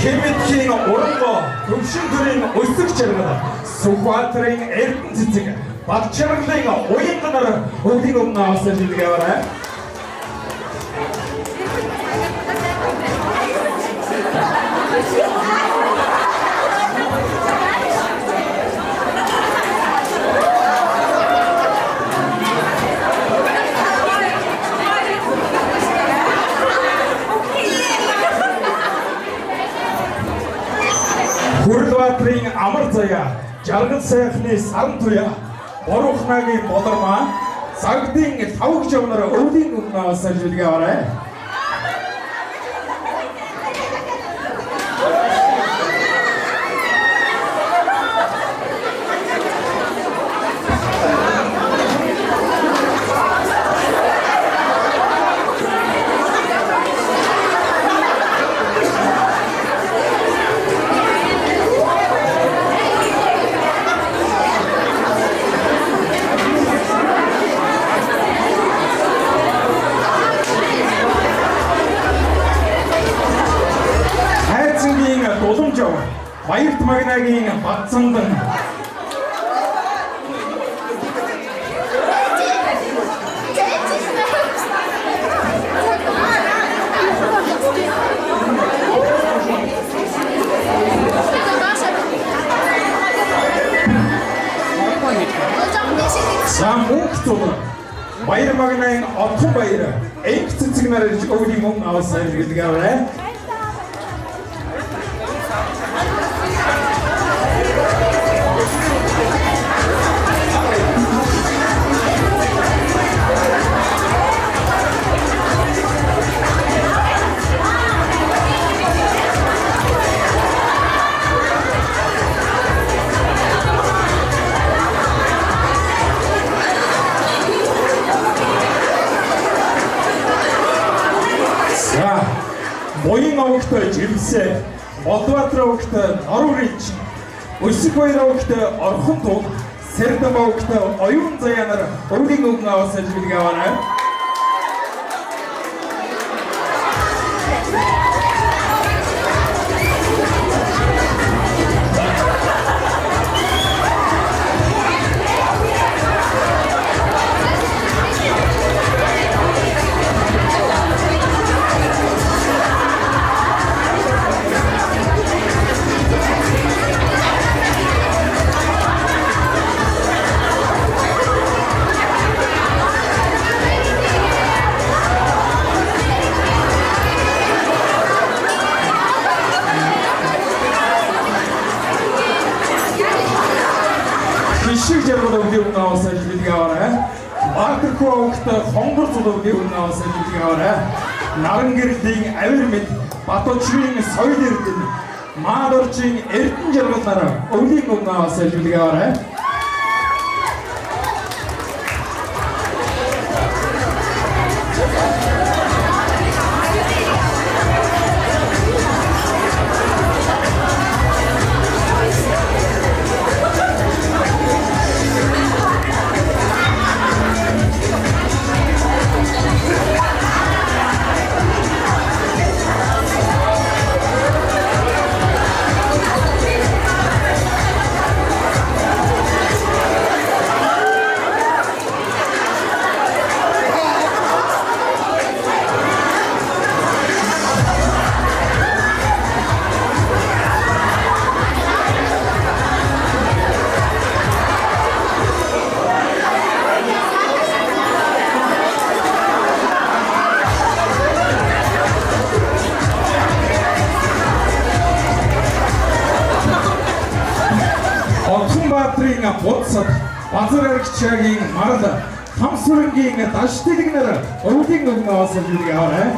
케미키가 오른거 금신들인 오이스크처럼 소화트레인 엘튼지가 박처럼데가 오인분들은 어디가 나왔어 주디가 Хүрдватрын амар заяа, жаргал сайхны саран туяа, борухнагийн болормаа, загдын тавг жавнаар өвдийн өмнөөс шүлгээ аваарай. Баярт магнагийн бадсандан За мөнгө цуг баяр магнайн отхон баяр энх цэцэг нар ирж өвлийн мөнгө авсан гэдэг аваа. Боин овогтой живсээ, Болбаатар овогтой Норвич, Өсөг баяр овогтой Орхон туг, Сэрдэм овогтой Оюун заяанаар өвлийн мөнгө авсан гэдэг аваарай. Шиг жаргал өвлийн мөнгө авсан гэдэг аваарай. Баатархуу овогтой хонгор цул өвлийн мөнгө авсан гэдэг аваарай. Наран гэрлийн авир мэд Баточрын соёл эрдэнэ Маад орчин эрдэнэ жаргалаар өвлийн мөнгө авсан гэдэг аваарай. Баатарын бодсод базар аригчаагийн марл хамсүрэнгийн даш дэлгнэр өвлийн мөнгө авсан гэдэг аваарай.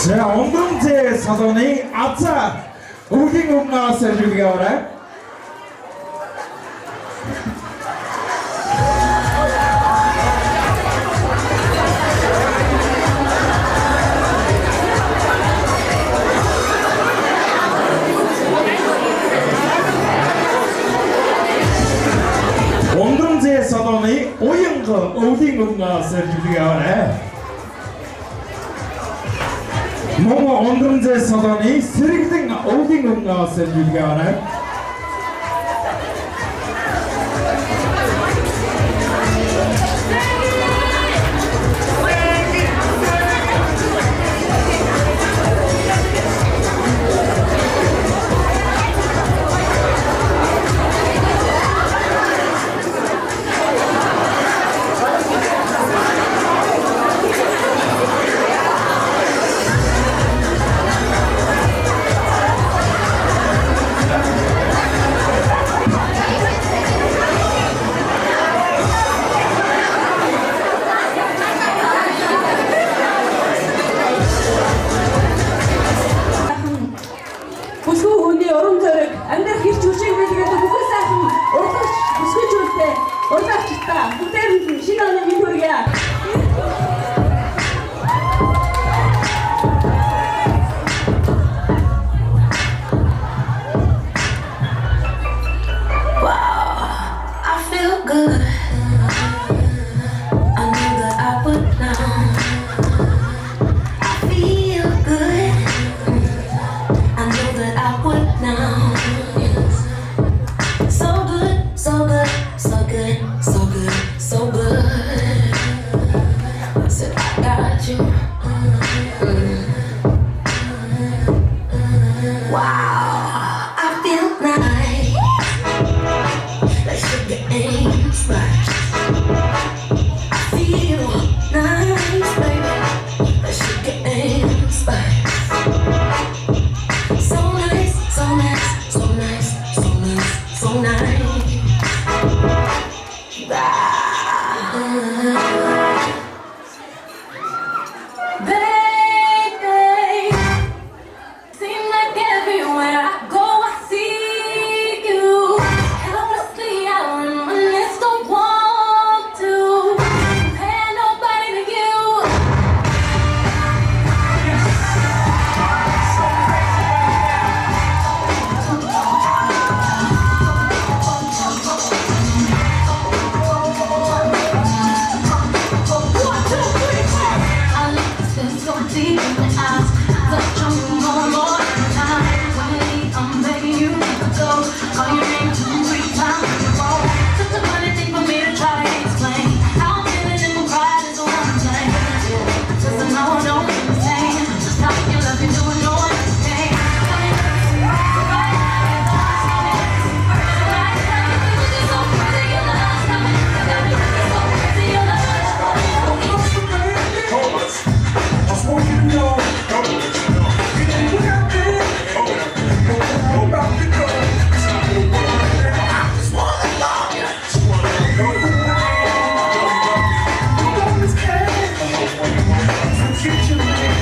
За ондромзээ салууны азаа өвлийн мөнгө авсан гэдэг аваарай. ондромзээ салууны уянга өвлийн мөнгө авсан гэдэг аваарай. Момо ондромзээ салууны сэрэгдэн өвлийн мөнгө авсан гэдэг аваарай. about you. Wow, I feel nice. Like sugar and spice. I feel nice, baby. Like sugar and spice. So nice, so nice, so nice, so nice, so nice. Baby, seem like everywhere I go, I see you. Helplessly, I reminisce, don't want to compare nobody to you. One, two, three, four. I look so deep in the eyes, touch on you more time. When you leave, I'm begging you to go. Call your name 2, 3 times on your phone. Such a funny thing for me to try to explain. How I'm feeling if I'm crying is what I'm saying. Just to know I don't feel the same. Just how you love me, doing no one thing. Tell me that it's right. Tell me that it's right. You're so crazy, you love. Tell me that you're so crazy, you love. I just want you to know. Future man.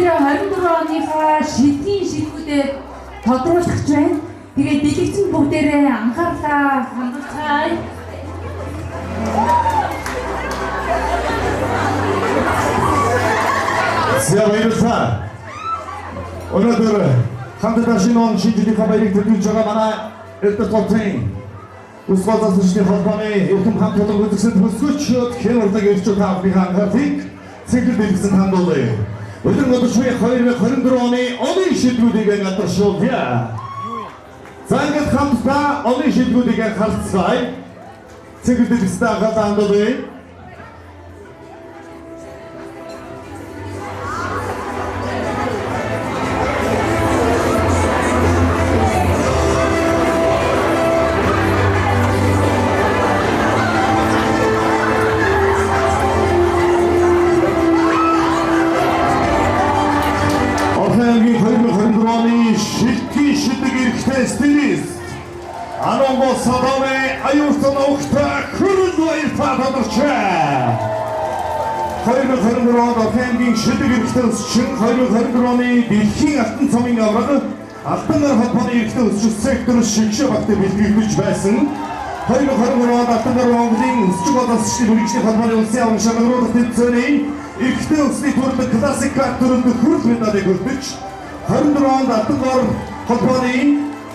Тэгэхээр 24 оныхаа шидгийн шидгүүдэд тодруулах гэж байна. Тэгээд дэлгэцэн бүгдээрээ анхаарлаа хандуулцгаая. За баярлалаа. Өнөөдөр хамтдаа шинэ он шинжлэх ухааны төлөвлөж байгаа манай Эрдэнэ хотын Усгоолын шинжлэх ухааны эрхэм хамт олон үзэгчид хөсгөчд хэмэрдэг ирчүүд хаалбын анхаарлыг цэглэл дэлгэсэн хандуулъя. Өнөөдөр модошгүй 2024 оны шийдвэрүүдийг гадаршуулъя. За ингээд хамтдаа оны шийдвэрүүдийг харцгаая. Цэглэл дэлгэсэн хандуулъя. Анонго садаме аюултай ухта хөрөлөөр фатадэрчээ. 2024 онд Хэмгийн шидэг эрхтэн өсчин 2024 оны дэлхийн алтан цомын авраг алтан нар холбооны эрхтэн өсч секторын шигшээ багтаа бэлтгэгдэж байсан. 2023 онд алтан нар Монголын өсч боловсролын мэргэжлийн холбооны улсын авраг шалгаруулах тэмцээний эрхтэн өсний төрөлд классик төрөлд хүрэл медалийг өргөж 24 онд алтан нар холбооны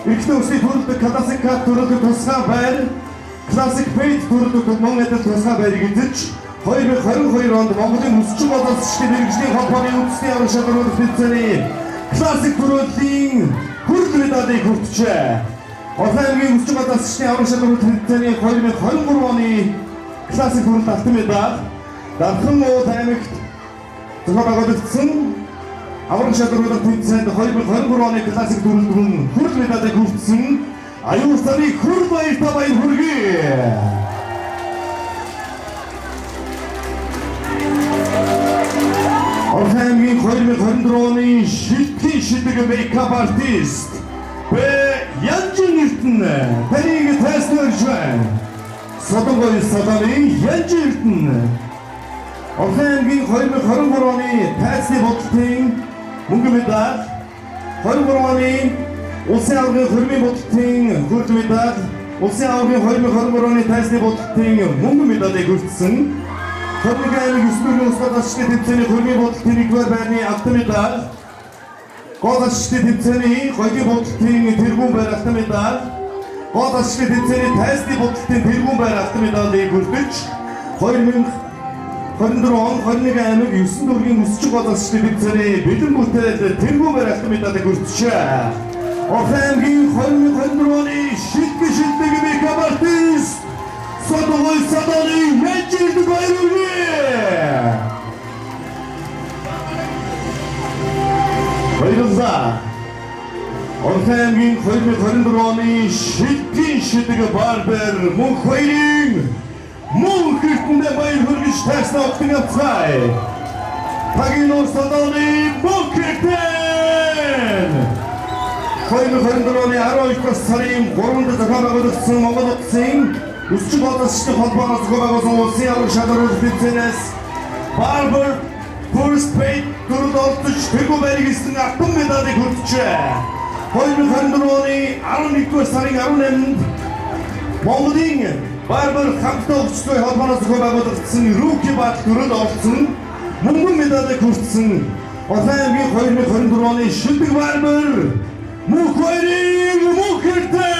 эрхтэн өсний төрөлд классик төрөлд тусгай байр классик пейт төрөлд Монголд тусгай байрыг эзэж 2022 онд Монголын өсч боловсролын мэргэжлийн холбооны үндэсний авраг шалгаруулах тэмцээний классик төрөлийн хүрэл медалийг хүртжээ. Охайгийн өсч боловсролын авраг шалгаруулах тэмцээний 2023 оны классик төрөлд алтан медаль Дархан уулт аймагт зохиогдсон авраг шалгаруулах тэмцээнд 2023 оны классик төрөлд хүрэл медалийг хүртсэн аюул сарын хүрэл баяртай баяр хүргэе. Охайгийн 2024 оны шилтгэн шидэг мейкап артист Бэ Янжин Эрдэнэ таныг тайлбарлаж байна. Содонгой саданы Янжин Эрдэнэ Охайгийн 2023 оны тайзны бодлогын мөнгөн медаль 23 оны улсын аврагын хөрмийн бодлогын хүрэл медаль улсын аврагын 2023 оны тайзны бодлогын мөнгөн медалийг хүртсэн 21 аймаг 9 төрлийн улс боловсролын тэмцээний хөрмийн бодлогын 1-р байрны алтан медаль гол ашигчдын тэмцээний хоёрын бодлогын тэргүүн байр алтан медаль гол ашигчдын тэмцээний тайзны бодлогын тэргүүн байр алтан медалийг хүртэж 2024 он 21 аймаг 9 төрлийн өсч боловсролын тэмцээний бэлэн бүтээл тэргүүн байр алтан медалийг хүртжээ. Охайгийн 2024 оны шилдэг мейкап артист Содонгой саданы Янжин Эрдэнэ баяр хүргэе. Баярлалаа. Охайгийн 2024 оны шидэг барбер мөнх баярын мөнх эрдэндээ баяр хүргэж тайснаа өгдөг авцгаая. Тагинор саданы мөнх эрдэн 2024 оны 12 сарын 3-нд зохиогдсон Монгол улсын өсч боловсролын холбооноос зохиогдсон улсын авраг шалгаруулах тэмцээнээс Barber First Paid төрөлд олдож тэргүүн байрыг эзэн алтан медалийг хүртжээ. 2024 оны 11 сарын 18-нд Монголын Barber хамтдаа өгчдөө холбооноос зохиогдсон Rookie Bat төрөлд олдсон мөнгөн медалийг хүртсэн. Охайгийн 2024 оны шилдэг Barber мөнх баярын мөнх эрдэнэ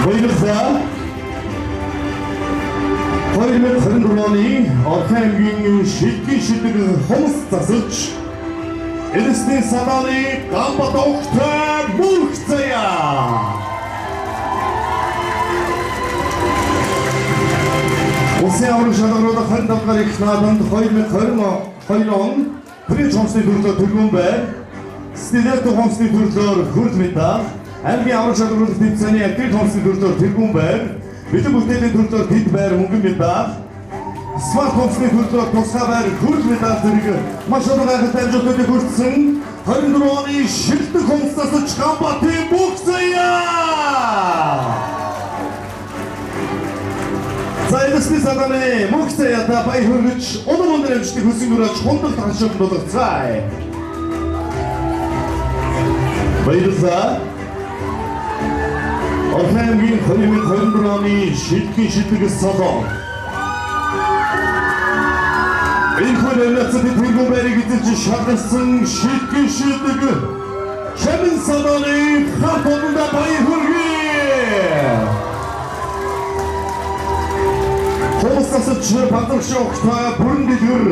баярлалаа. 2024 оны Охайгийн шидэг хомс засалж Эдсний саданы гамбат огтой мөнх заяа. Улсын авраг шалгаруулах 27 гаруй их наадамд 2022 он Принц хомсны төрлөөр тэргүүн байр, Стилетто хомсны төрлөөр хүрэл медаль, аймгийн авраг шалгаруулах тэмцээний актрис хомсны төрлөөр тэргүүн байр, бэлэн бүтээлийн төрлөөр дэд байр мөнгөн медаль, Смарт хомсны төрлөөр тусгай байр хүрэл медаль зэрэг маш олон гайхалтай амжилтуудыг хүртсэн 24 оны шилдэг хомс засалж Гамбатын мөнх заяа. За эцэс садааны мөнх заяата баяр хүргэж улам өндөр амжилтыг хүсэн өрөөж хундаг таншилт болгоцгаая. Баярлалаа. Орхаймгийн 2024 оны шилдэг шилдэг салон. Энэ хөлөөс тэтгэн байрыг эзэлж шалгасан шилдэг шамин салоны хатонда баяр хүргэе. Хомстасч бадрагш огтой бүрэн дэглэр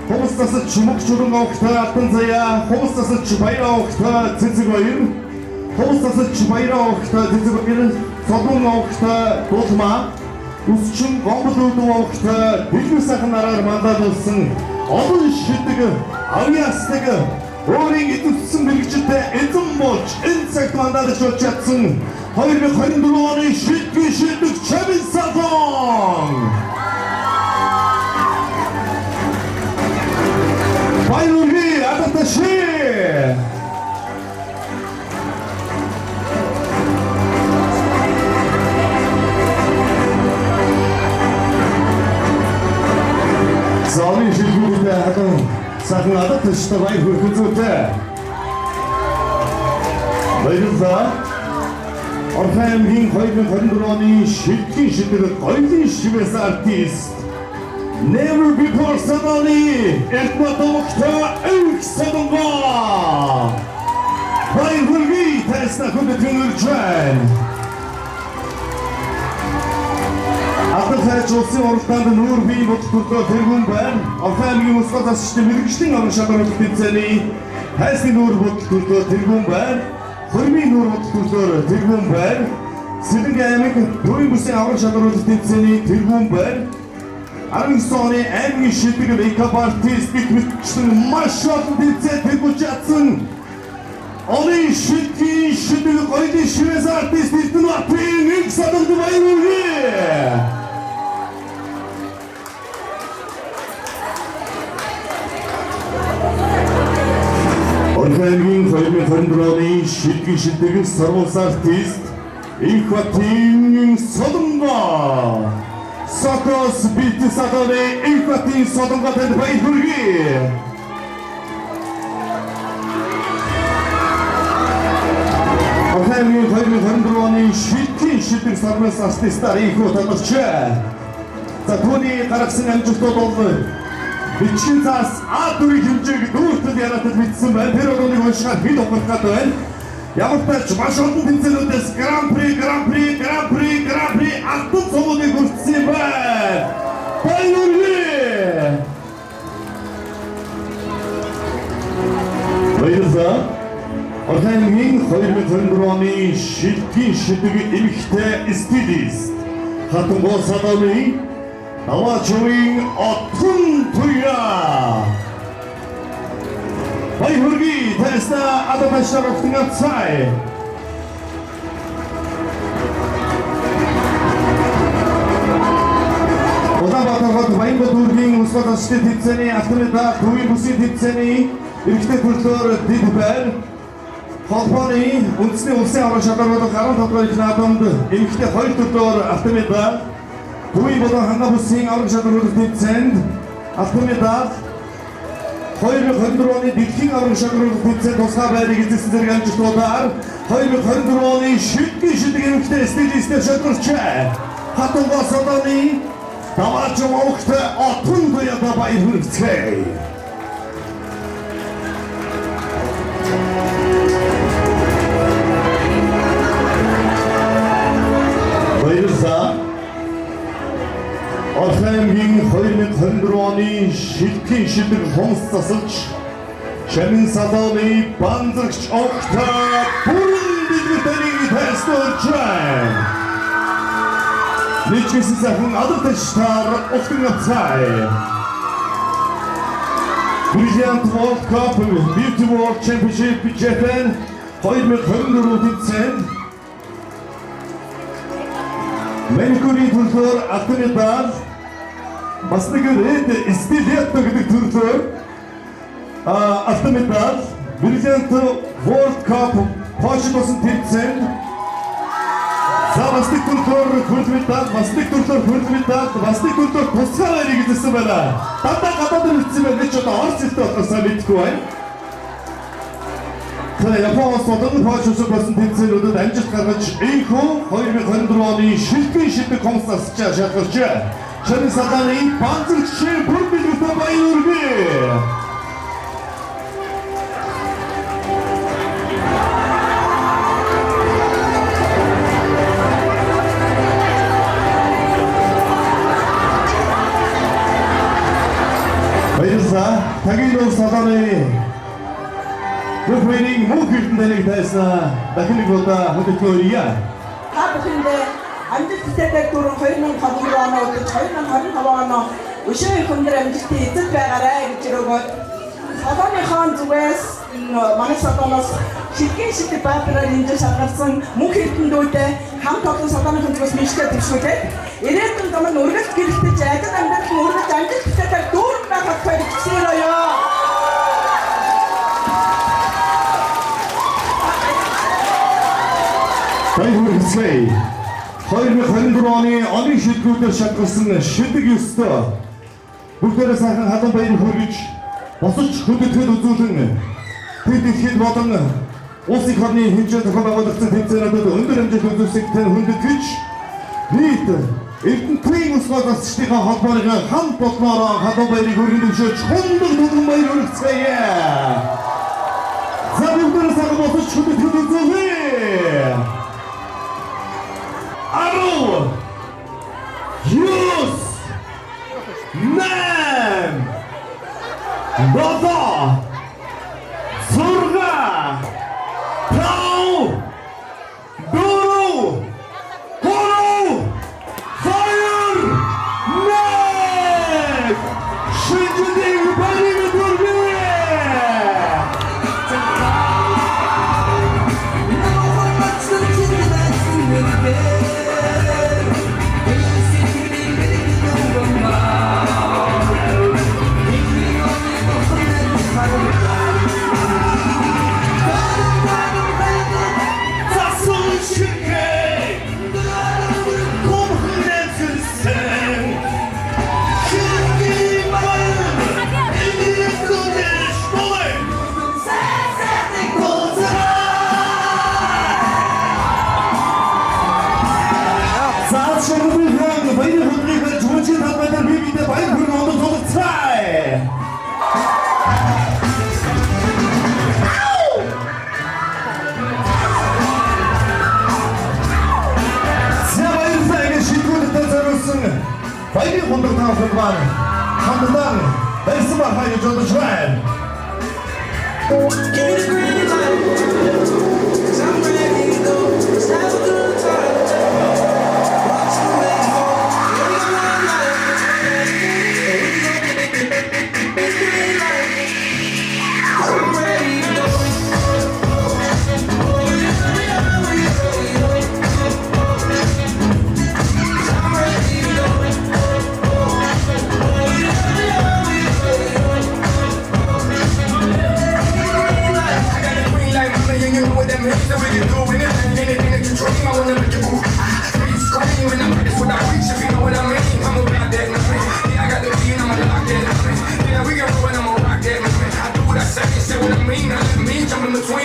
хомстасч мөгч өрөн огтой алтан заяа хомстасч баяр огтой цэцэг баяр хомстасч баяр огтой цэцэг баяр содон огтой дулмаа үсчин гомбол үүдэн огтой дэлгэр сайхан нараар мандалуулсан олон шидэг авьяасдаг өөрийн эзэмсэн мэрэгчтэй эзэм болж энэ цагт мандалж болж чадсан 2024 оны шилдэг чамин салон. Баярги ататаши. Зоны шилгүүдээ хадан сахан ататаштай баяр хүргэн зүйтэй. Баярлалаа. Орхаймгийн 2024 оны шилдэг гоёлын шивээс артист Never Before саданы Эрдматовхтой их садонго баяр хүргэе тасна хүндэтгэн үржэн Аталхайч улсын оролтоонд нүүр бие бодтолтой тэргүүн байна. Орхаймгийн усгал засчдын мэрэгжлийн орон шалгуур тэмцээний хайсны нүүр бодтолтой тэргүүн байна. Хөрмийн нүүр бодтолтой тэргүүн байна. Сэлэнг аймаг төвийн бүсийн аврах шалгуур тэмцээний тэргүүн байна. 19 оны аймгийн шилдэг мейкап артист гитмэтчсэн маш олон тэмцээн тэргүүлж чадсан. Оны шилдэг гоёлын шивээс артист Эрдэнэтийн их саданд баяр хүргэе. Орхаймгийн 2024 оны шилдэг сарвалс артист Инхватын Содонго Сокос бит саданы Инхватын Содонго тэнд баяр хүргэе. Орхаймгийн 2024 оны шилдэг сарвалс артистаар Инхват тодорчээ. За түүний гаргасан амжилтууд бол бичгийн цаас А4 хэмжээг дүүртэл яратад бичсэн байна. Тэр өрөөнийг уншаад хэд ухрахад байна. Ямар ч тач маш олон тэмцээнүүдээс Гран-при алтан цомгыг хүртсэн байна. Баярлалаа. Орхаймгийн 2024 оны шилдэг эмэгтэй стилист Хатангол саданы Аваачуин отун туя. Баяр хүргэе тасна адабашар октогацай. Улаанбаатар Баянгол дүүргийн усгал засчдын тэмцээний автомедал төвийн бүсийн тэмцээний эрэгтэй төрлөөр дэд байр. Холбооны үндэсний улсын аврах шалгуур 15 дугаар наадамд эмэгтэй 2 төрлөөр автомедал Төвийн болон ханга бүсийн аврах шалгуур тэмцээнд автомедал 2024 оны дэлхийн аврах шалгуур тэмцээнд тусгай байрыг эзэлсэн зэрэг амжилтуудаар 2024 оны шилдэг эмэгтэй стилистээр шалгуурчээ. Хатангол саданы Даваачун огтой отун туяда баяр хүргэцгээе. Баярлалаа. Орхаймгийн 2024 оны шилдэг хомс засалж Шамин салоны банзагч огтой бүрэн дэлгэртэрийг тайснуулжээ. Нэчгэсэн сайхан адартагчдаар октогацай. Brilliant World Cup Beauty World Championship Japan 2024 тэмцээнд Маникюрийн төрлөөр автомедал бас нэг red стилетто гэдэг төрлөөр автомедал Brilliant World Cup Польшид болсон тэмцээнд За бас нэг төлөөр хөлбөдөд, бас нэг төлөөр хөлбөдөд, бас нэг төлөөр тусгай байрыг хэлсэн байна. Дандаа гадаад ирсэн байх гэж одоо орц хэлтэй болохоос мэдгүй байна. За Японоос одон хойшоос болсон тэмцээлүүдэд амжилт гаргаж энэхүү 2024 оны шилдэг шилдэг конкурсаас шалгарч Шарын саданы банзагч бүр билүүтэй баян үргэ. Баярлалаа. Тагилуу саданы Бүхний мөнх эрдэнэнийг тайснаа дахин нэг удаа хөдөлгөөрье. Та бүхэндээ амжилт хүсээтэй дөрөв 2024 оноо удаж 2025 оноо өшөө хүндэр амжилтын эзэд байгаарай гэж өрөөгөөд Садоныхон зүгээс манай Садоноос шилдэг баатараар энэ шалгарсан мөнх эрдэндүүдээ хамт олон Садоныхон зүгээс мишгээ төвшүүлээд ирээдүйн замд үргэлж гэрэлтэж ажил амьдралын үргэлж амжилт хүсээтэй дүүрэн байхад төлөвлөсөөрөө. Баяр хүргэе. 2024 оны шилдэгүүдээр шалгарсан шилдэг ёстой. Бүгдээрээ сайхан халуун баяр хүргэж, босож хөдөлгөөн үзүүлэн тэтгэхэд болон улсын орны хэмжээнд зохион байгуулагдсан тэмцээнүүдэд өндөр хэмжээнд үзүүлсэг тань хүндэтгэж нийт эрдэнэтрийн ус гол холбооны хамт болноороо халуун баярыг хүргэн дэвшүүлж хундаг дүгэн баяр хүргэцгээе. За бүгдээрээ сайхан босож хөдөлгөөн үзүүлээ. Ару! Юс! Нэм! Бата! Сурга! Тау! Дуру! Хору! Файр! Нэм! Шинжидийг барыг дургие! Баярын хундаг таасан маань хамтдаа байсан ба хаяж бодож байна. Give me the green light, 'cause I'm ready to go. Let's have a good time. What's the way for? Give me the green light. Green light, 'cause I'm ready to go.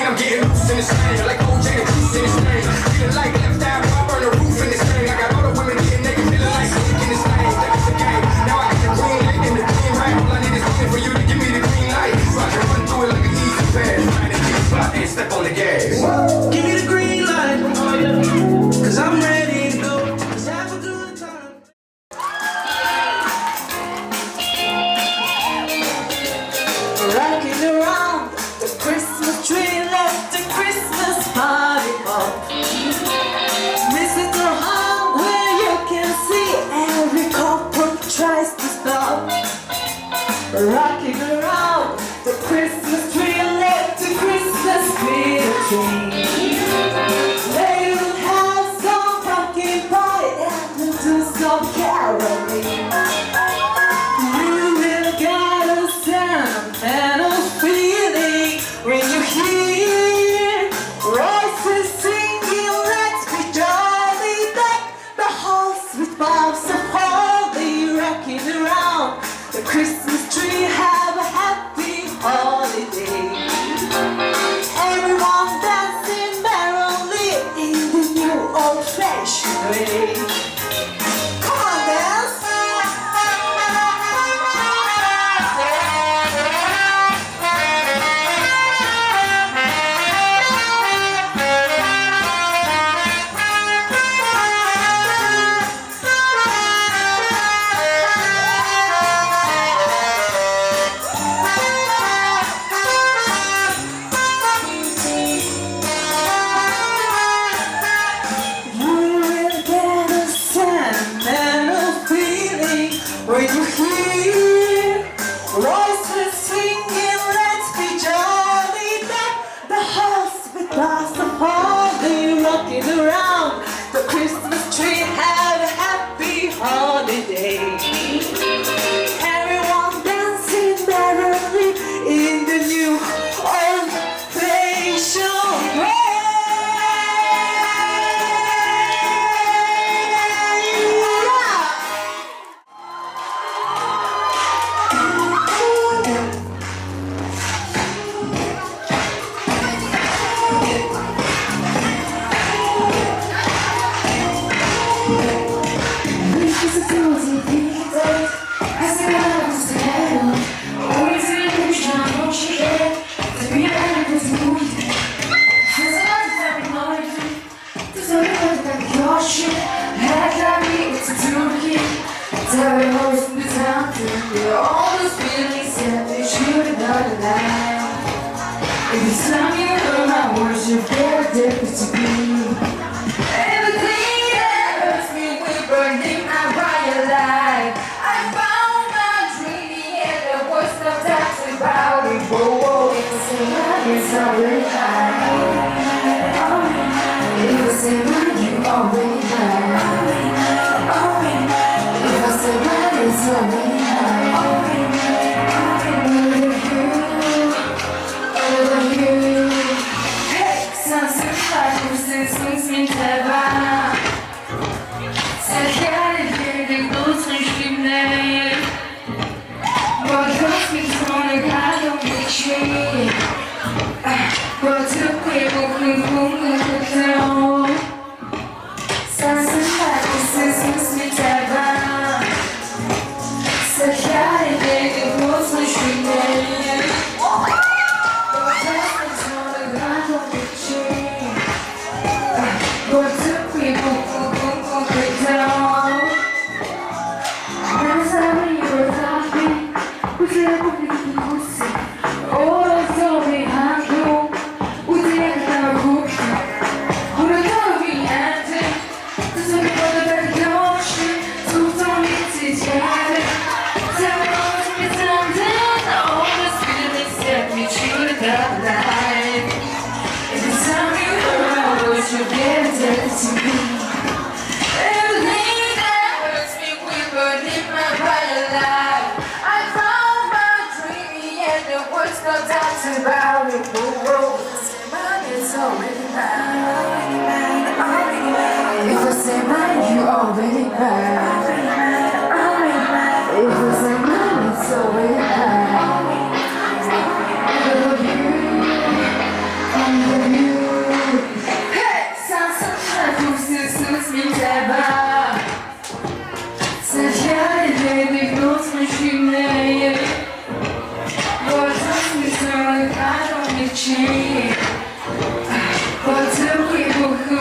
I'm getting loose in this thing, like OJ the juice in this thing. Feeling like left eye, I burn the roof in this thing. I got all the women getting naked, feeling like sick in this thing. Like it's a game. Now I got the green light and the green right. All I need is something for you to give me the green light, so I can run through it like an easy pass. Find a deep spot and step on the gas. Give me the green light, 'cause I'm ready to go. Let's have a good time. Rocking around the Christmas tree, let the Christmas party past the party, rocking around the Christmas tree. Have a happy holiday. Everyone dancing merrily in the new old fashion way. All those feelings that they should have done alive. Every time you hear my words, you're very different to me. Everything that hurts me will burn in my bright light. I found my dream, and the worst of times about it. Whoa, whoa, it was in my ears already high. It was in my you already high. It was in my ears already high. About it, whoa, it's already mine. If I say mine, you already mine. If I say mine, it's already mine. I love you. Hey, sans tout ce qui t'abat. C'est fier des d'autres chimères. I don't get changed. But the people who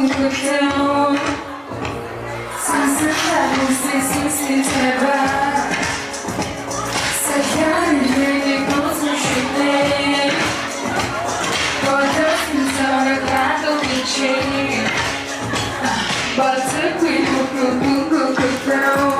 could tell. Since the time since never. Second, it goes on shooting. But the things I don't get changed. But the people who could tell.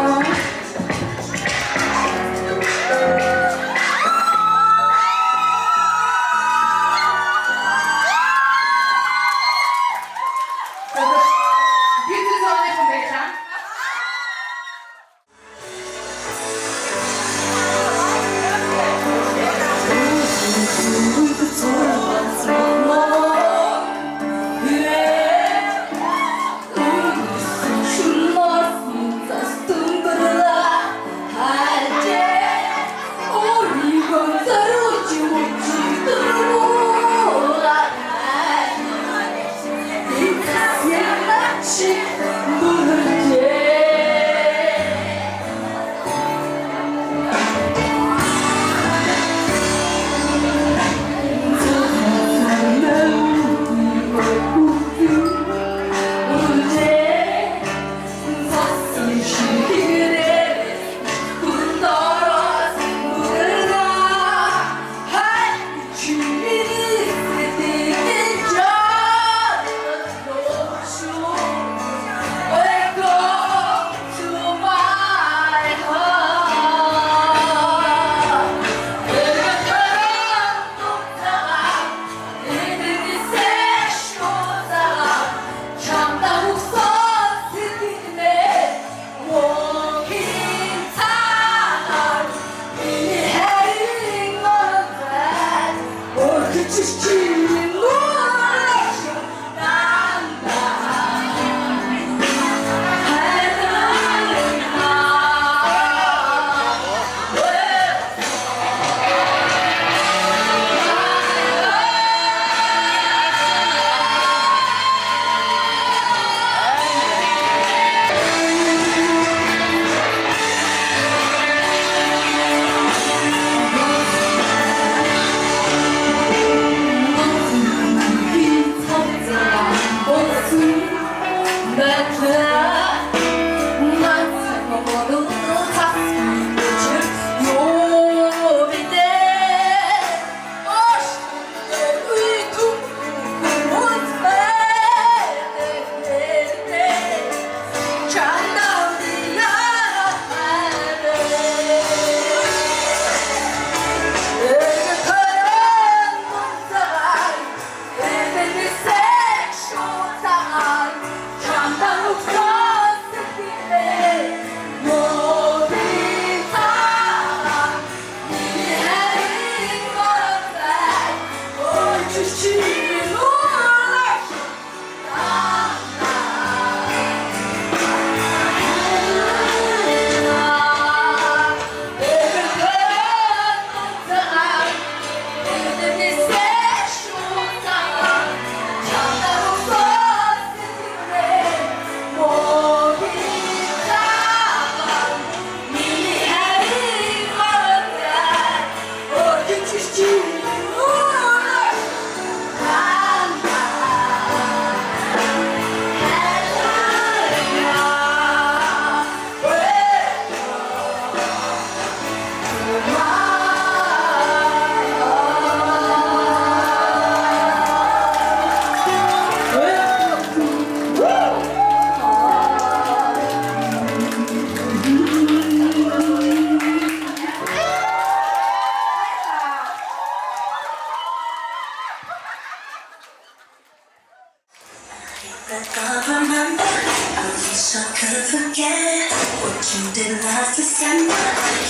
Forget what you did last December.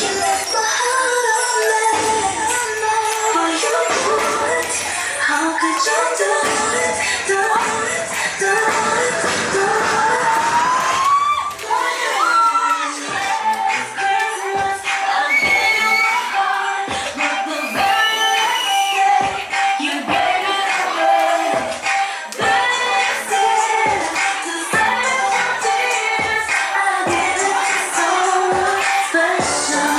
You left my heart on there. Oh, you knew it. How could you do it? Do it, do it, do it. Christmas, I gave you my heart, but the very next day you gave it away. The next day, to save your tears, I did it to someone special.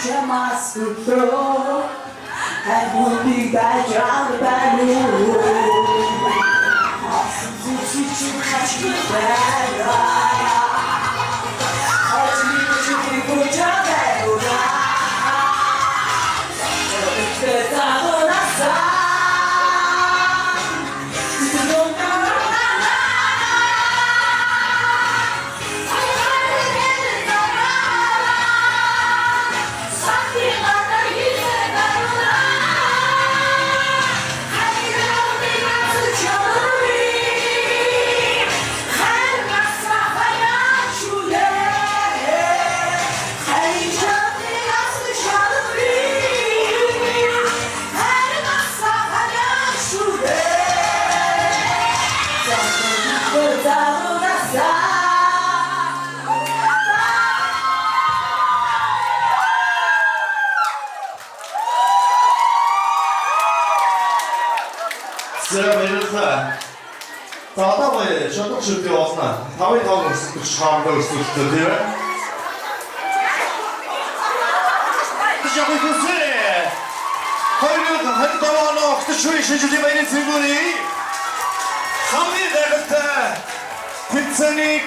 chamar-se-o é muito gajado da lua. Nossa, За баярлалаа. За одоо гоё шодог шүлтэй болсноо. 5-5 өрсөлдөж хаамдаа өрсөлдөө тийм ээ. Жаахан хүсээ. Хоёрын даваанаа огт шүрий шижили баярын цэнгүүний. Хамгийн дагтай тэцэнийг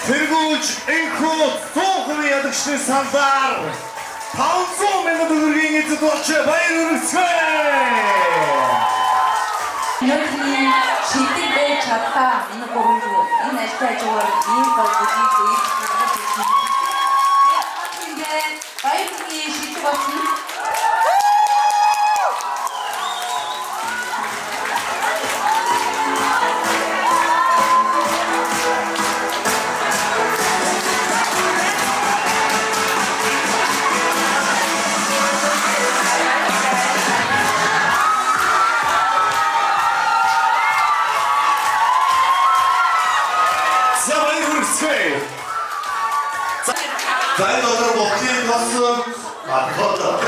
тэргүүлж энхүү 100% ядагчны сандар 500 мянган төгрөгийн эзэд болж баяр хүргэцгээе. Нөхний шийдэл байж чадлаа энэ гурван энэ ажлаа жагаар ийм болгогийг хийж гаргаж ирсэн. Тэгээд баярын шийдэл болсон. За энэ одоо бодлын болсон батгал.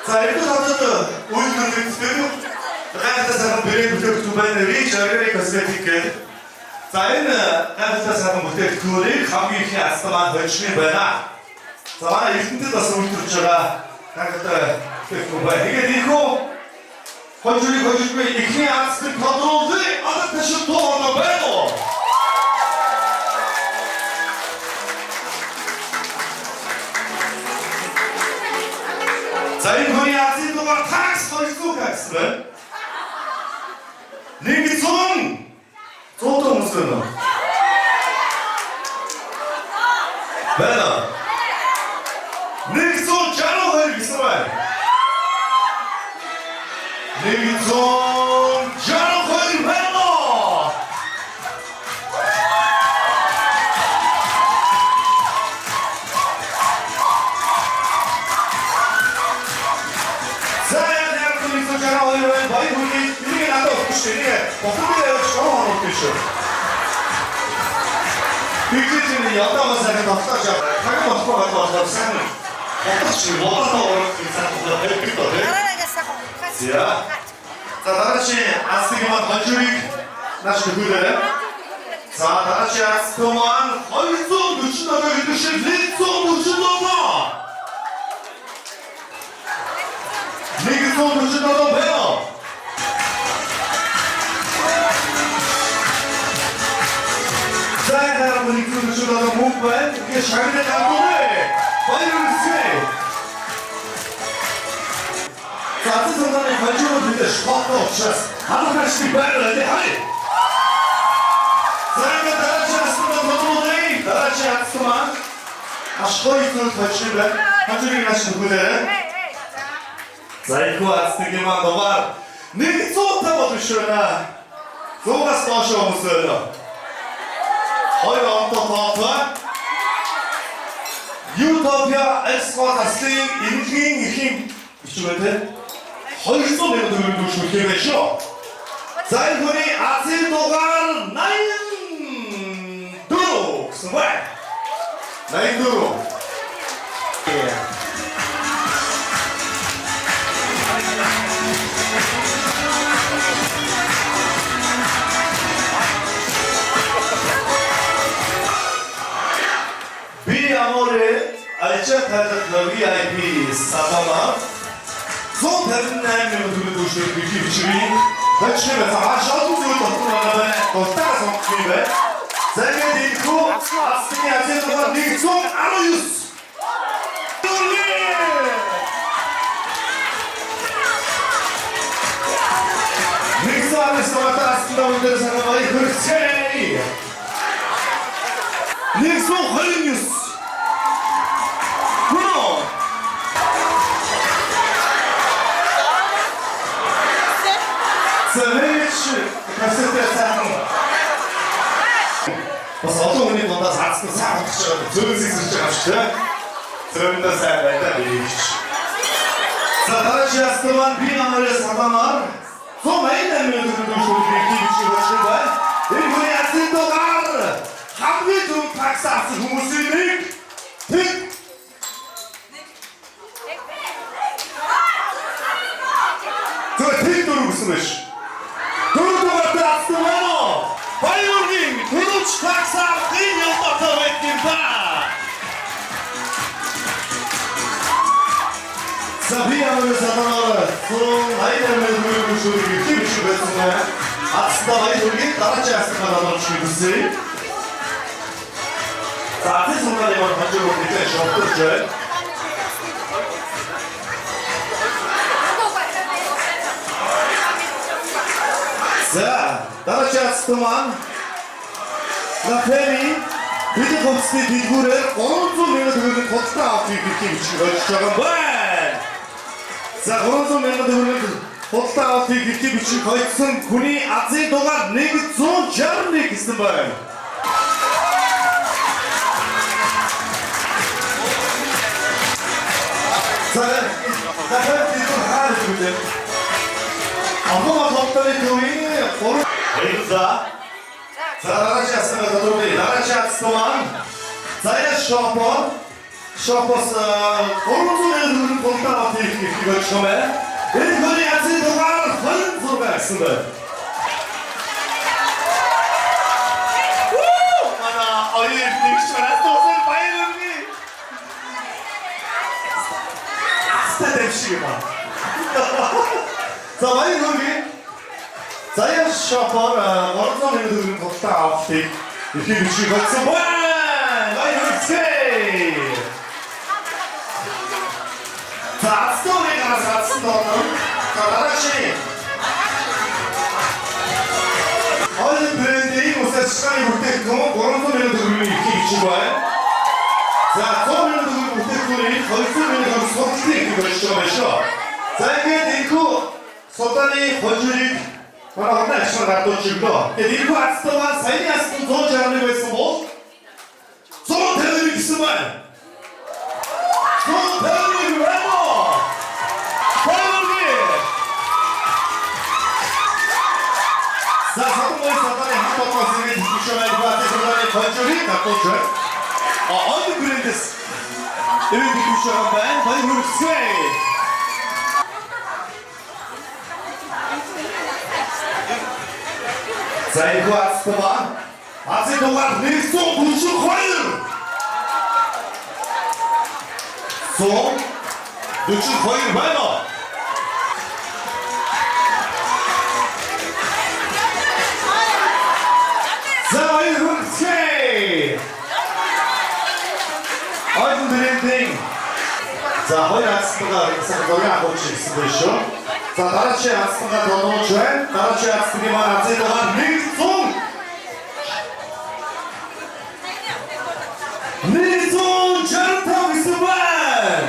За энэ хатад үйлдвэрлэлтэй гайхалтай сайхан брэнд бүтээгдэхүүн байна. Rich Organic Cosmetic гэдэг. За энэ гайхалтай сайхан бүтээгдэхүүнийг хамгийн их ацсан маань хожны байна. За манай эрдэнэтэд бас үйлдвэрлэж байгаа гайхалтай бүтээгдэхүүн байна. Тэгээд ийхүү хожны ихний ацдаг тодруулах одоо ташил тооноо байна уу? За энэ хүний азийн дугаар такс 200 такс байна. 100 хүмүүс байна. Байна. 162 гэсэн байна. 162 байна. Бидний ядаа сайхан тоглож байгаа. Болохоор болохоор сайн. Батч болоо орох гэсэн байна. За дараагийн астигмад хожиг наш хөлөө. За дараагийн астигман 240 гэдэг шиг 140 байна. 140 байна. Сайхан мөнгө мөнгө байна. Ингээ шагнаад авахгүй. Баярлалаа. За цэцэрлэгийн хожигод бид шоко учраас хамгаалж байгаад хай. Сайхан дараагийн астман ашгүй зүйл хожиг байна. Хожиг наш нүгээрээ. За их астгийн маань дугаар 100 болж шөнө. 100-аас доош хүмүүс байна. Хоёр онтой тоотоо Utopia Export Asling энэхийн ихийн бичвэртэй 200 мянган төгрөг төлөх байх шүү. За энэ хүний Азийн дугаар 84 гэсэн байна. 84. Би амore альча хайрлах VIP садана. 158 төгрөг өшөө бихивчгийн бачмаа цааш олон зүйл дотор байна. Тусдаа сонгох юм байна. За ингээд ийхүү асны ажил нэг 119. Миксуаны саматаасында өндөр санамай хөрсэй. 129. Бро. Сэвэч кассетаасан. Бас олон хүний дундаас хацсан сайн болж байгаа зөөлс ихсэж байгаа шүү дээ. Зөөлнөөс сайн байдаг биш. За дараагийн астман би намайг садамаар Зомайдан мөрөдөж шүлгийг хийж байна. Энэ хүний ацын дугаар хамгийн зөв таксаас хүмүүсийн нэг тэг. Тэг дөрөв гэсэн биш. Дөрөв дугаар ацсан байна. Баяргийн дөрөв таксаар хин явтаа байдаг ба. Sabíamos a palavra, ainda mesmo no jogo que tivemos né? Aslında bayılır daha çarşı kadar çıkıyorsun. Zaten sonra da var hacı o bir şartlıca. Za, daha çarşı tamam. Nafemi, bir de kopsti digure, onun minutları kopsta altı bir çıkıyor. За гонзон мянга төгрөг худалдаа авалтыг хэвтий бичиг хоцсон хүний азийн дугаар 161 гэсэн байна. За бид хаад үзээ. Ахмад хавтаны төвийн за дараагийн дөрөвний дараагийн астман заяа шопор Шопос гонзон худалдаа авалтыг хэвтий бичиг байна. Энэ хүний азийн дугаар 26 гэсэн байна. Ой, тэгшмээс тоосон баярны. Астадэвшиг ба. За баярны. Заяа шопор гонзон худалдаа авалтыг хэвтий бичиг болсон байна. Баяртай. За асуурыг асуусан доо. Дараагийн. Олон брендийн үсэсчний бүтээгдэхүүн 300 мянган төгрөгийн хийж байна. За 100 мянган төгрөгийн бүтээгдэхүүнийг 200 мянган судалтыг хийж байгаа шүү. За ингээд энэхүү судалгааны хожирыг манай орны ашиг гадууч өглөө. Тэгээд энэхүү ацтаа саяны ацтан 161 байсан бол 150 гэсэн байна. 150 байна. За садмой саданы хатоос ирээд хичээгээд баатар саданы хожирыг татуулж байна. Олон брэндээс ирээд хичээгээд байна. Баяр хүргэе. За энэ хатстаа азийн дугаар 142. 142 байна. Один брендинг. За хоёр ацтгаа сахалгын авч ирсэн байх шүү. За дараагийн ацтгаа донооч байна. Дараагийн ацтгийн маань азийн дугаар 100. 165 гэсэн байна.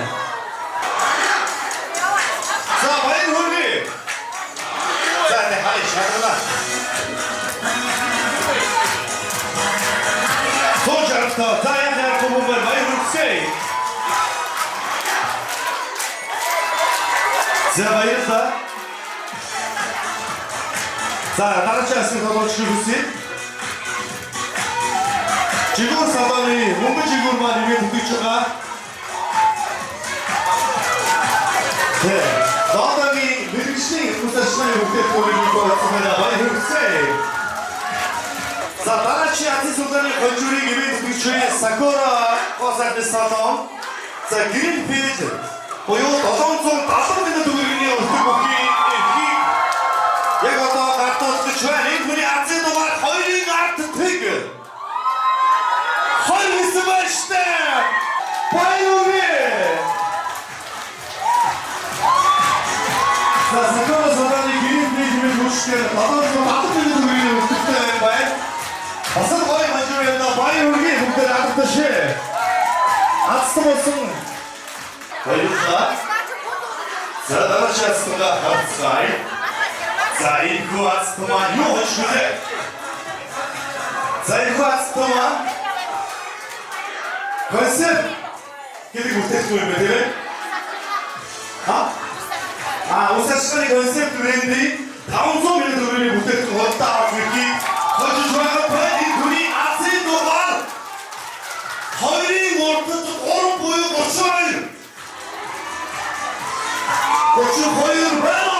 За баяр хүргэе. За тэ хай шаардлагаа. Сожарта таяна комбер баяр хүргэе. За баярлалаа. За дараагийн асуулт болооч хүсье. Жигүүр саваны мөнгө жигүүр маань ингээд хөтөж байгаа. Тэ. Доогийн мэрэгчлийн хүсэлтний бүтээгдэхүүнийг болгосон баяр хүргэе. За дараагийн азийн судалгааны хожирыг ивент бичээ Sakura Косарт салон. За За Greenfield буюу 770 төгрөгийн өртөг бүхий яг одоо гартуулж байна. Энэ хүний азийн дугаар 2-ын арт тэг. 29 баштай. Баярын. За сакоос одооны Greenfield мөн хүчтэй 770 төгрөгийн өртөгтэй байна. Асар гоё хажуугаар баярын бүгд ардташээ. Ацсан болсон. Баярлалаа. За дараачаасгаа хавцгаая. За энэ ацтмаа юу гэж вэ? За энэ ацтмаа. Концерт гэдэг үгтэй юм бэ тийм ээ? Усашны концерт бренди 500 мянган төгрөгийн бүтээгдэхүүн худалдаа авах хэргийг хожиж байгаа байна. Хүний азийн дугаар 2-ын урдад 3 буюу 32. 32 байна.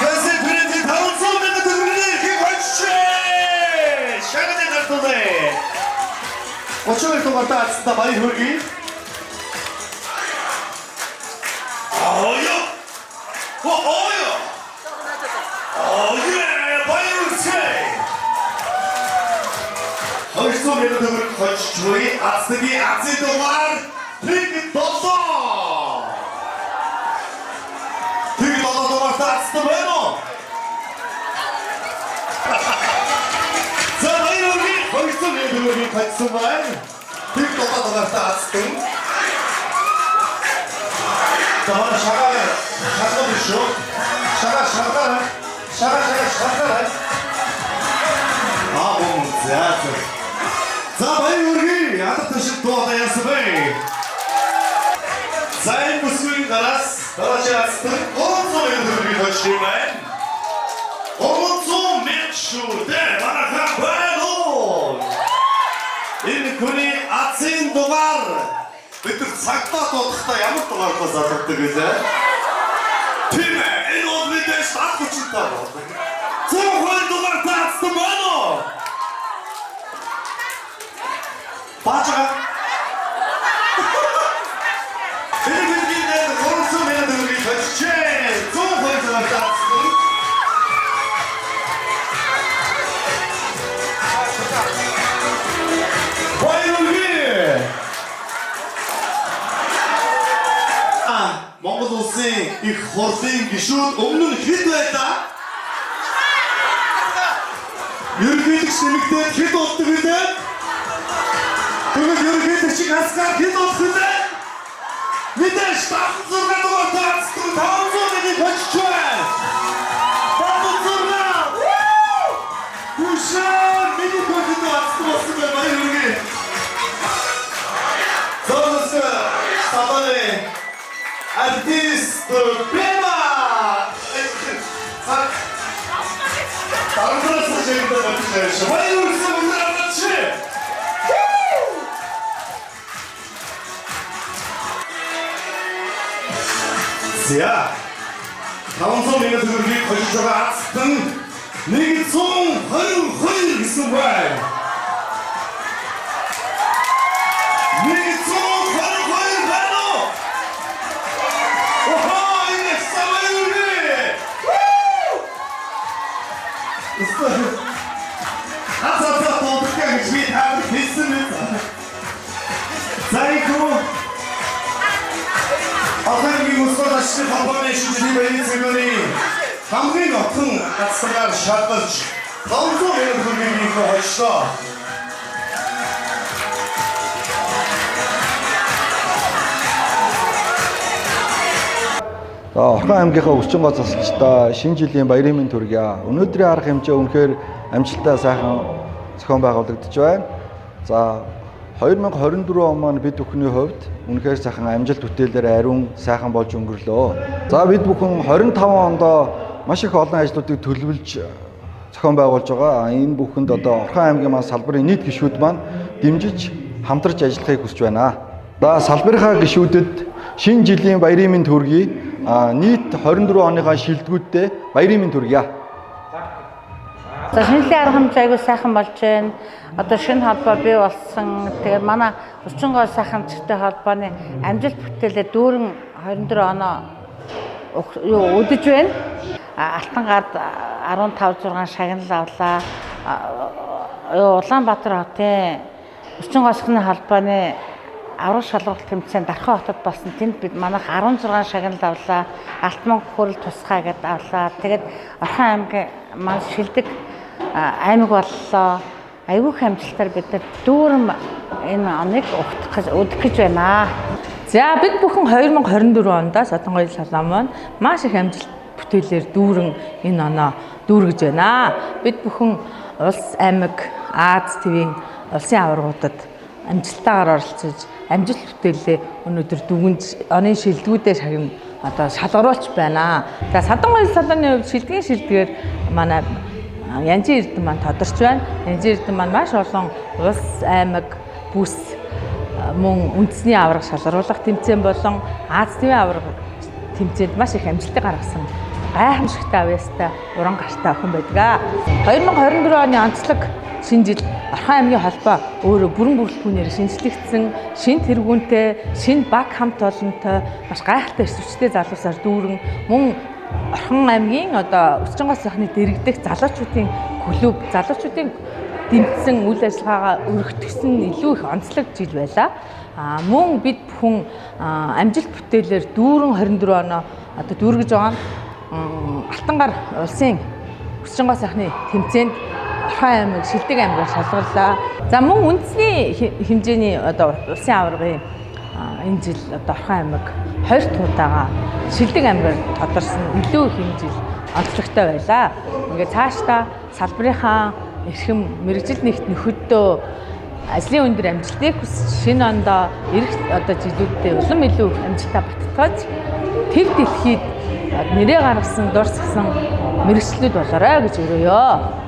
Концерт бренди 500 мянган төгрөгийн хэргийг хожиж. Шагнад гартуулъя. 32 дугаартай ацтаа баяр хүргэе. Хоёрын төгрөг хожиж буй ацгийн азийн дугаар тэг 7. Тэг 7 дугаартай ацтай байна уу? За баярын хоёрын төгрөгийг хожсон байна. Тэг 7 дугаартай ацтай. Таван шагаа шүү. Шагаа. За баярын ядташ дуугаа ясвэ. За энэ бүсгүй гараас дараачаас 300 төгрөгийг хожиж байна. 300 мянга шүү дээ. Манайхан байна. Энэ хүний азийн дугаар бид нар цагтаа дуудахтаа ямар дугаартай залгадаг вэ? Тийм ээ. Энэ бол мэдээж таг хүчтэй байна. 102 дугаартай ацсан байна уу? Бачаа. Энэ бидний 300 мянган төгрөгийг хожиж 102 дугаартай ацсан. Монгол улсын их хурлын гишүүд өмнө нь хэд байлаа? Ерөнхийлөгч нэмэгдээд хэд болдог вэ? Тэгвэл ерөнхийлөгчийг хасгаар хэд болох вэ? Мэдээж 56 дугаартай ацсан 500 мянган хожиж байна. 500. Хүшээ миний хожиж ацсан болсон байна юу? Сабаны артист Бема. Тарантас жинтэй байна. Баярлалаа өнөөдөр. За 500 мянган төгрөгийг хожиж байгаа ацтан 122 гэсэн байна. 122 байна. Охоо, энэ самайры. Хацаа тоотгоо гэж би таад хэлсэн мэт. Зайгоо. Ахын мөсгөл ашиг компани шинжлэх ухааны цэгний хамгийн отхон гацсангаар шалгалж 500 мянган төгрөгийг хожлоо. Орхон аймгийнхаа өвчин гол засалчдаа шинэ жилийн баярын мэнд хүргье. Өнөөдрийн арга хэмжээ үнэхээр амжилттай сайхан зохион байгуулагдаж байна. За 2024 он маань бид бүхний хувьд үнэхээр сайхан амжилт бүтээлээр ариун сайхан болж өнгөрлөө. За бид бүхэн 25 онд маш их олон ажлуудыг төлөвлөж зохион байгуулж байгаа. Энэ бүхэнд одоо Орхон аймгийн маань салбарын нийт гишүүд маань дэмжиж хамтарч ажиллахыг хүсэж байна. За салбарынхаа гишүүдэд шинэ жилийн баярын мэнд хүргье. Нийт 24 оныхаа шилдэгүүдтэй баярын мэнд хүргье. За шинжлэх арга хэмжээ аягүй сайхан болж байна. Одоо шинэ холбоо бий болсон. Тэгээд манай Орчин гол сайханчтай холбооны амжилт бүтээлээ дүүрэн 24 оноо өдөж байна. Алтан гард 15-6 шагнал авлаа. Улаанбаатар хотын Орчин голсны холбооны аврах шалгуулт тэмцээнд Дархан хотод болсон. Тэнд бид манайх 16 шагнал авлаа. Алтман хүрэл тусгай гэдээ авлаа. Тэгээд Орхон аймгийн маань шилдэг аймаг боллоо. Айгүй их амжилтаар бид нар дүүрэн энэ оныг өдөх гэж байна. За бид бүхэн 2024 онд Содонгоёл Соломон маш их амжилт бүтээлээр дүүрэн энэ оноо дүүргэж байна. Бид бүхэн улс аймаг Аз ТV-ийн улсын аваргуудад амжилттайгаар оролцож амжилт бүтээлээ өнөөдөр дүгнж оны шилдэгүүдээр шагна одоо шалгаруулж байна. За Содонгоёл Солоны хувьд шилдгийн шилдгээр манай Янжин Эрдэнэ маань тодорч байна. Янжин Эрдэнэ маань маш олон улс аймаг бүс мөн үндэсний аварга шалгаруулах тэмцээн болон Аз ТV аварга тэмцээнд маш их амжилтыг гаргасан гайхамшигтай авьяастай уран гартай охин байдаг. 2024 оны онцлог шинэ жил Орхон аймгийн холбоо өөрөө бүрэн бүрэлдэхүүнээр шинжлэгдсэн, шинэ тэргүүнтэй, шинэ баг хамт олонтой маш гайхалтай өсвчтэй залуусаар дүүрэн мөн Орхон аймгийн одоо Орчин гол сайхны дэргэдэх залуучуудын клуб, залуучуудын дэмжсэн үйл ажиллагаагаа өргөтгсөн илүү их онцлог жил байлаа. Мөн бид бүхэн амжилт бүтээлээр дүүрэн 24 оноо одоо дүүргэж байгаа Алтан гар улсын Орчин гол сайхны тэмцээнд Орхон аймаг шилдэг аймгаар шалгарлаа. За мөн үндэсний хэмжээний одоо улсын аваргын энэ жил одоо Орхон аймаг 20 туудаага шилдэг аймгаар тодорсон илүү их энэ жил онцлогтой байлаа. Ингээд цаашдаа салбарынхаа эрхэм мэрэгжил нэгт нөхөдөө ажлын өндөр амжилтыг хүсэж шинэ ондоо эх одоо жилүүдэд улам илүү амжилтаа баттгаж төв дэлхийд нэрээ гаргасан дурсгсан мэрэгчлүүд болоорой гэж өрөөё.